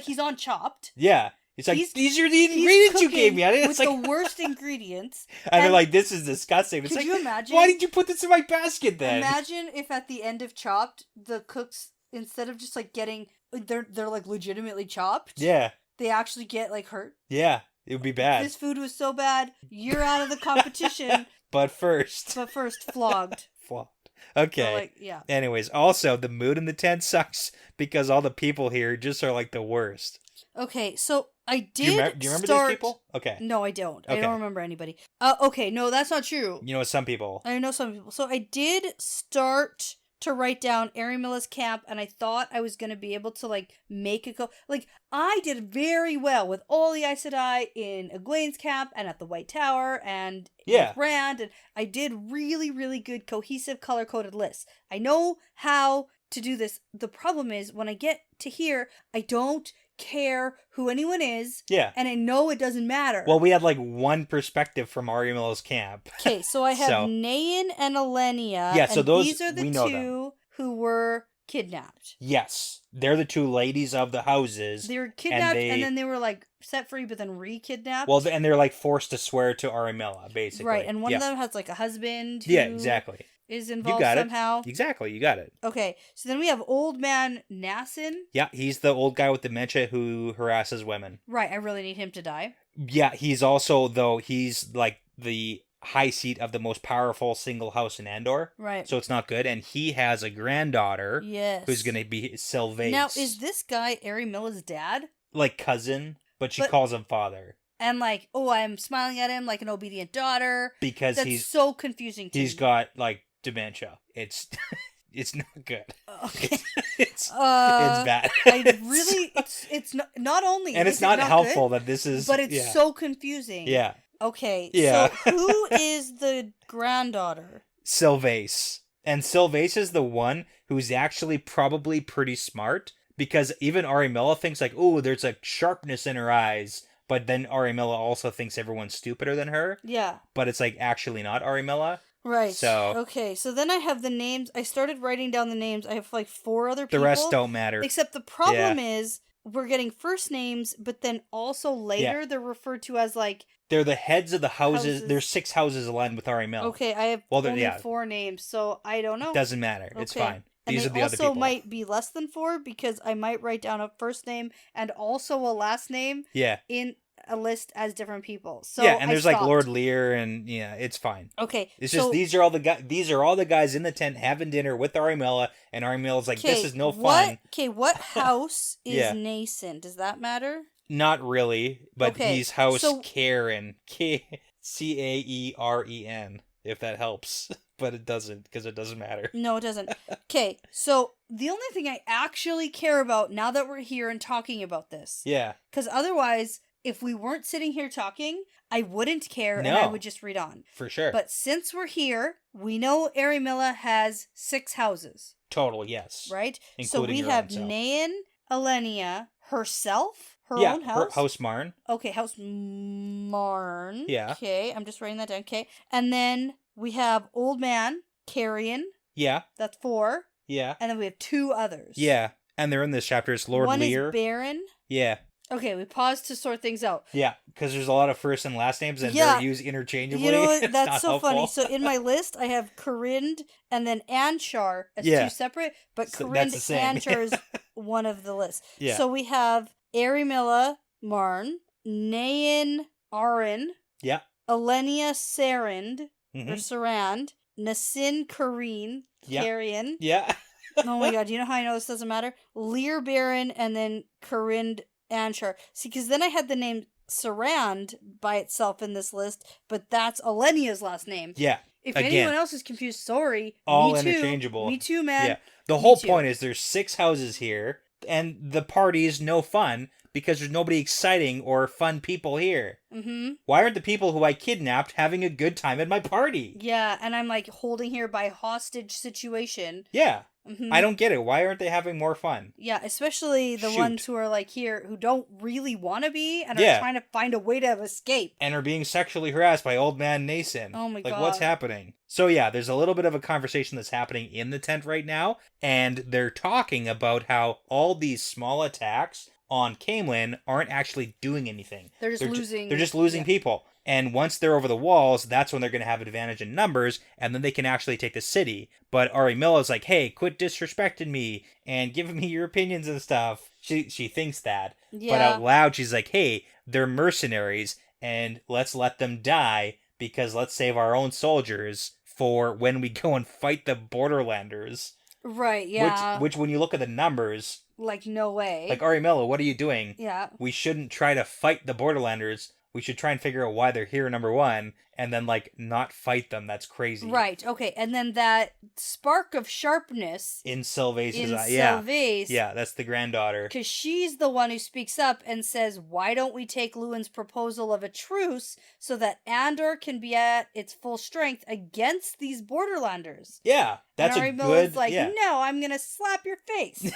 he's on Chopped. Yeah. It's like, these are the ingredients you gave me. It's like the worst ingredients. And they're like, this is disgusting. It's could you imagine? Why did you put this in my basket then? Imagine if at the end of Chopped, the cooks, instead of just like getting, they're like legitimately chopped. Yeah. They actually get like hurt. Yeah. It would be bad. This food was so bad, you're out of the competition. But first, flogged. Flogged. Okay. So, like, yeah. Anyways, also, the mood in the tent sucks because all the people here just are like the worst. Okay, so I did Do you remember these people? Okay. No, I don't. Okay. I don't remember anybody. Okay, no, that's not true. You know some people. I know some people. So I did start to write down Arimilla's camp, and I thought I was going to be able to, like, make it go. Like, I did very well with all the Aes Sedai in Egwene's camp and at the White Tower and with Rand, and I did really, really good cohesive color-coded lists. I know how to do this. The problem is, when I get to here, I don't care who anyone is. Yeah. And I know it doesn't matter. Well, we had like one perspective from Arimilla's camp. Okay, so I have Nayan and Elenia. Yeah, so and those, these are the we know two who were kidnapped. Yes. They're the two ladies of the houses. They were kidnapped and then they were like set free but then re-kidnapped. Well, and they're like forced to swear to Arimilla, basically. Right, and one of them has like a husband who exactly. is involved somehow. Exactly, you got it. Okay, so then we have old man Nassin. Yeah, he's the old guy with dementia who harasses women. Right, I really need him to die. Yeah, he's also, though, he's like the high seat of the most powerful single house in Andor. Right. So it's not good. And he has a granddaughter. Yes. Who's going to be Sylvace. Now, is this guy Arimilla's dad? Like cousin, but she calls him father. And like, I'm smiling at him like an obedient daughter. Because That's so confusing to me. He's got like dementia. It's not good. Okay. It's bad. It's not only. And it's not helpful that this is. But it's so confusing. Yeah. Okay. Yeah. So who is the granddaughter? Sylvace. And Sylvace is the one who's actually probably pretty smart. Because even Arimilla thinks like, oh, there's a sharpness in her eyes. But then Arimilla also thinks everyone's stupider than her. Yeah. But it's like actually not Arimilla. Right. So okay. So then I have the names. I started writing down the names. I have like 4 other people. The rest don't matter. Except the problem is we're getting first names, but then also later they're referred to as like they're the heads of the houses. There's 6 houses aligned with Arimilla. Okay, I have only 4 names, so I don't know. Doesn't matter. Okay. It's fine. These are the other people. And they also might be less than 4 because I might write down a first name and also a last name. Yeah. In a list as different people. So and there's like Lord Lear and it's fine. Okay. It's just these are all the guys in the tent having dinner with Arimilla, and Arimilla's like, this is no fun. What house is Nascent? Does that matter? Not really, but he's house Karen. Caeren, if that helps. But it doesn't, because it doesn't matter. No, it doesn't. Okay, so the only thing I actually care about now that we're here and talking about this. Yeah. Because otherwise, if we weren't sitting here talking, I wouldn't care and I would just read on. For sure. But since we're here, we know Arimilla has 6 houses. Total, yes. Right? Including so we have Nayan, Elenia, herself, her own house. House Marn. Okay, House Marn. Yeah. Okay, I'm just writing that down. Okay. And then we have Old Man, Carrion. Yeah. That's 4. Yeah. And then we have 2 others. Yeah. And they're in this chapter. It's Lord Lear. One is Baron. Yeah. Okay, we paused to sort things out. Yeah, because there's a lot of first and last names and they're used interchangeably. You know what? That's so funny. So in my list, I have Corinne and then Anshar as 2 separate, but Corinne Anshar is one of the lists. Yeah. So we have Arimilla Marn, Nayan Arin, yeah, Elenia Sarand, or Sarand, Nassin Kareen, Carrion. Yeah. Oh my god, do you know how I know this doesn't matter? Lear Baron, and then Carind Anshar. See, because then I had the name Sarand by itself in this list, but that's Alenia's last name. Yeah. If anyone else is confused, sorry. All me interchangeable. Me too, man. Yeah. The whole point is there's 6 houses here, and the party is no fun because there's nobody exciting or fun people here. Mm-hmm. Why aren't the people who I kidnapped having a good time at my party? Yeah, and I'm like holding here by hostage situation. Yeah. Mm-hmm. I don't get it. Why aren't they having more fun? Yeah, especially the ones who are like here who don't really want to be and are trying to find a way to escape. And are being sexually harassed by old man Nason. Oh my god. Like, what's happening? So yeah, there's a little bit of a conversation that's happening in the tent right now, and they're talking about how all these small attacks on Camelin aren't actually doing anything. They're just losing people. And once they're over the walls, that's when they're going to have an advantage in numbers, and then they can actually take the city. But Arimilla's like, hey, quit disrespecting me, and giving me your opinions and stuff. She thinks that. Yeah. But out loud, she's like, hey, they're mercenaries, and let's let them die, because let's save our own soldiers for when we go and fight the Borderlanders. Right, yeah. Which when you look at the numbers... Like, no way. Like, Arimilla, what are you doing? Yeah. We shouldn't try to fight the Borderlanders. We should try and figure out why they're here, number one, and then, like, not fight them. That's crazy. Right, okay. And then that spark of sharpness... In Sylvace's eye. Sylvace. Yeah, that's the granddaughter. Because she's the one who speaks up and says, why don't we take Lewin's proposal of a truce so that Andor can be at its full strength against these Borderlanders? Yeah, that's and a good... like, no, I'm going to slap your face.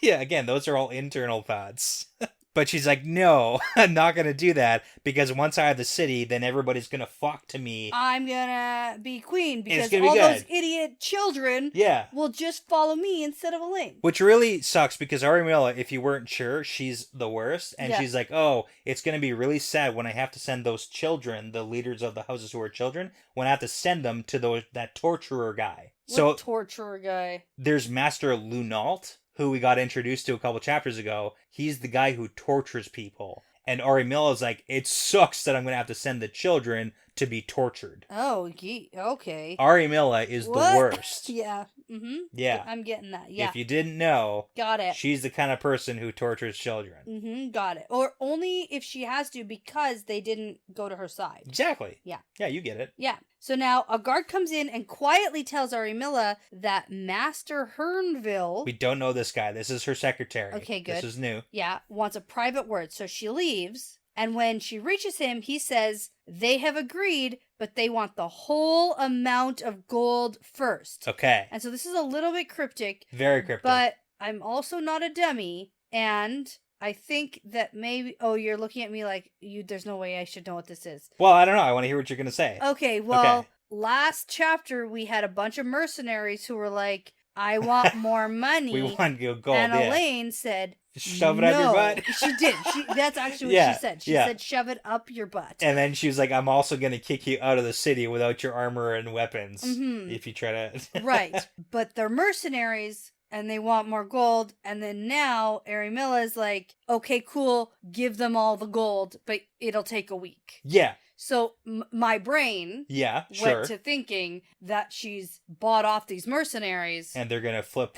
Yeah, again, those are all internal thoughts. But she's like, no, I'm not going to do that, because once I have the city, then everybody's going to flock to me. I'm going to be queen, because all those idiot children will just follow me instead of Elaine. Which really sucks, because Arimilla, if you weren't sure, she's the worst. And she's like, oh, it's going to be really sad when I have to send those children, the leaders of the houses who are children, when I have to send them to that torturer guy. What torturer guy? There's Master Lunault, who we got introduced to a couple chapters ago. He's the guy who tortures people. And Arimilla's like, it sucks that I'm going to have to send the children to be tortured. Oh, okay. Arimilla is the worst. Yeah. Mm-hmm. Yeah. I'm getting that, yeah. If you didn't know, got it. She's the kind of person who tortures children. Mm-hmm, got it. Or only if she has to, because they didn't go to her side. Exactly. Yeah. Yeah, you get it. Yeah. So now a guard comes in and quietly tells Arimilla that Master Hernville... We don't know this guy. This is her secretary. Okay, good. This is new. Yeah, wants a private word. So she leaves, and when she reaches him, he says they have agreed, but they want the whole amount of gold first. Okay. And so this is a little bit cryptic. Very cryptic. But I'm also not a dummy, and... I think that maybe... Oh, you're looking at me like, there's no way I should know what this is. Well, I don't know. I want to hear what you're going to say. Okay, well, last chapter, we had a bunch of mercenaries who were like, I want more money. We want gold, and Elaine said... Shove it up your butt. She did. That's actually what she said. She said, shove it up your butt. And then she was like, I'm also going to kick you out of the city without your armor and weapons. Mm-hmm. If you try to... Right. But they're mercenaries... And they want more gold. And then now, Arimilla is like, okay, cool, give them all the gold, but it'll take a week. Yeah. So my brain went to thinking that she's bought off these mercenaries. And they're going to flip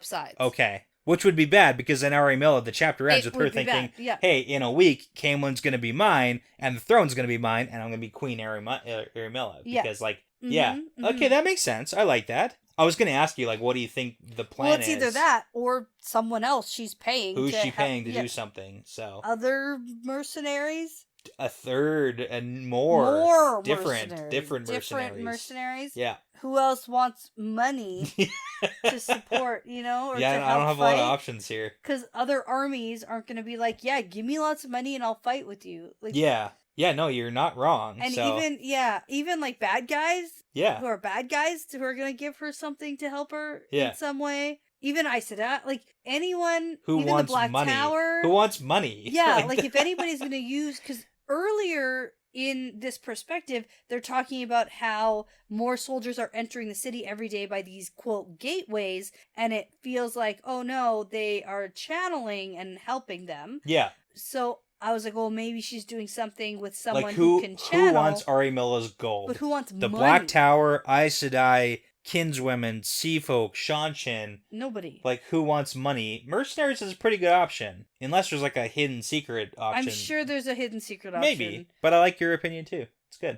sides. Okay. Which would be bad, because then Arimilla, the chapter ends with her thinking, hey, in a week, Camelin's going to be mine, and the throne's going to be mine, and I'm going to be Queen Arimilla. Because, okay, that makes sense. I like that. I was going to ask you, like, what do you think the plan is? Well, it's either that or someone else she's paying. Who's she paying to do something? So other mercenaries? A third and more different mercenaries. Yeah. Who else wants money to support, or I don't have a lot of options here. Because other armies aren't going to be like, yeah, give me lots of money and I'll fight with you. Like, yeah, no, you're not wrong. And even like bad guys, who are bad guys, who are gonna give her something to help her in some way. Even Aes Sedai, like anyone who even wants the Black money. Tower, who wants money. Yeah, like if anybody's gonna use, because earlier in this perspective, they're talking about how more soldiers are entering the city every day by these quote gateways, and it feels like, oh no, they are channeling and helping them. Yeah. So I was like, oh, maybe she's doing something with someone who can channel. Who wants Arimella's gold? But who wants the money? Black Tower, Aes Sedai, kinswomen, sea folk, Shanshin. Nobody. Like, who wants money? Mercenaries is a pretty good option. Unless there's like a hidden secret option. I'm sure there's a hidden secret option. Maybe. But I like your opinion too. It's good.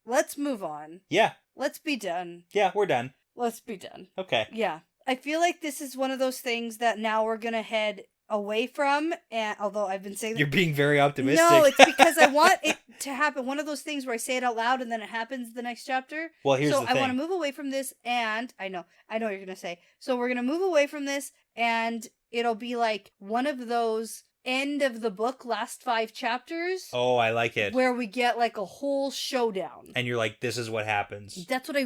Let's move on. Yeah. Let's be done. Yeah, we're done. Let's be done. Okay. Yeah. I feel like this is one of those things that now we're going to head away from, and although I've been saying that, you're being very optimistic. No, it's because I want it to happen. One of those things where I say it out loud and then it happens the next chapter. Well, here's the thing. So I want to move away from this, and I know what you're gonna say. So we're gonna move away from this, and it'll be like one of those end of the book, last 5 chapters. Oh, I like it. Where we get like a whole showdown. And you're like, this is what happens. That's what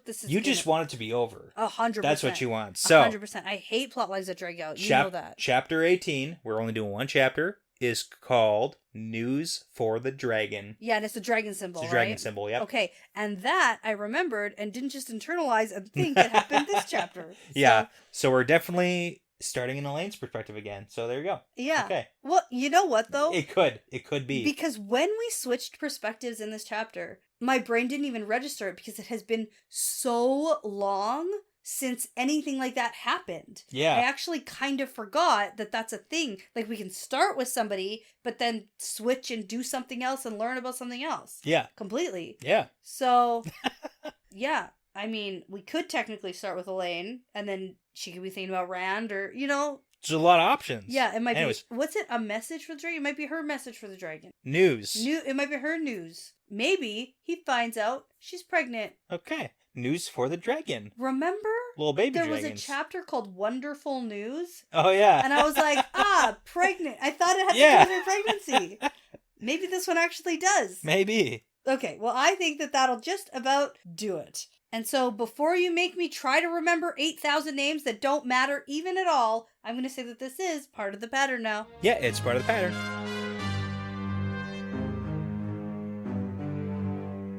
this is. You just want it to be over. 100%. That's what you want. So 100%. I hate plot lines that drag out. You know that. Chapter 18, we're only doing one chapter, is called News for the Dragon. Yeah, and it's the dragon symbol, It's a dragon symbol, yep. Okay, and that I remembered and didn't just internalize and think it happened this chapter. Yeah, so we're definitely starting in Elaine's perspective again. So there you go. Yeah. Okay. Well, you know what, though? It could be. Because when we switched perspectives in this chapter, my brain didn't even register it because it has been so long since anything like that happened. Yeah. I actually kind of forgot that that's a thing. Like, we can start with somebody, but then switch and do something else and learn about something else. Yeah. Completely. Yeah. So, yeah. I mean, we could technically start with Elaine, and then she could be thinking about Rand, or, you know. There's a lot of options. Yeah, it might be. What's it? A message for the dragon? It might be her message for the dragon. News. It might be her news. Maybe he finds out she's pregnant. Okay. News for the dragon. Remember? Little baby there dragons. Was a chapter called Wonderful News. Oh, yeah. And I was like, pregnant. I thought it had to do with her pregnancy. Maybe this one actually does. Maybe. Okay, well, I think that'll just about do it. And so before you make me try to remember 8,000 names that don't matter even at all, I'm going to say that this is part of the pattern now. Yeah, it's part of the pattern.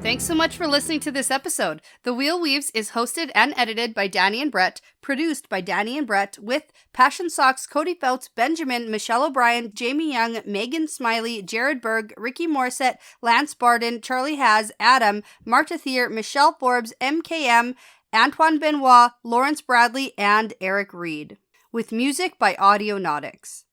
Thanks so much for listening to this episode. The Wheel Weaves is hosted and edited by Dani and Brett, produced by Dani and Brett, with Passion Socks, Cody Feltz, Benjamin, Michelle O'Brien, Jamie Young, Megan Smiley, Jared Berg, Ricky Morissette, Lance Barden, Charlie Haz, Adam, Marta Thier, Michelle Forbes, MKM, Antoine Benoit, Lawrence Bradley, and Eric Reed. With music by Audionautics.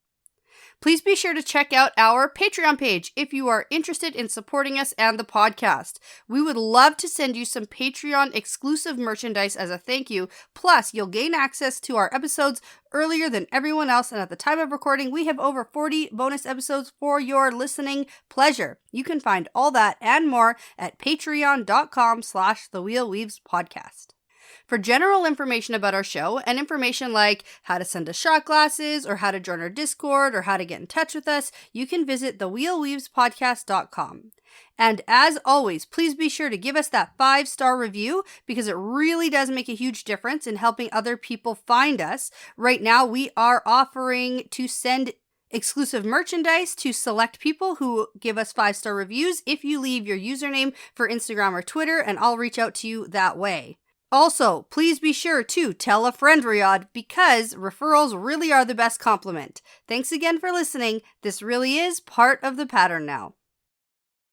Please be sure to check out our Patreon page if you are interested in supporting us and the podcast. We would love to send you some Patreon exclusive merchandise as a thank you. Plus, you'll gain access to our episodes earlier than everyone else. And at the time of recording, we have over 40 bonus episodes for your listening pleasure. You can find all that and more at patreon.com/thewheelweavespodcast. For general information about our show and information like how to send us shot glasses or how to join our Discord or how to get in touch with us, you can visit thewheelweavespodcast.com. And as always, please be sure to give us that 5-star review because it really does make a huge difference in helping other people find us. Right now, we are offering to send exclusive merchandise to select people who give us 5-star reviews if you leave your username for Instagram or Twitter, and I'll reach out to you that way. Also, please be sure to tell a friend, Riyadh, because referrals really are the best compliment. Thanks again for listening. This really is part of the pattern now.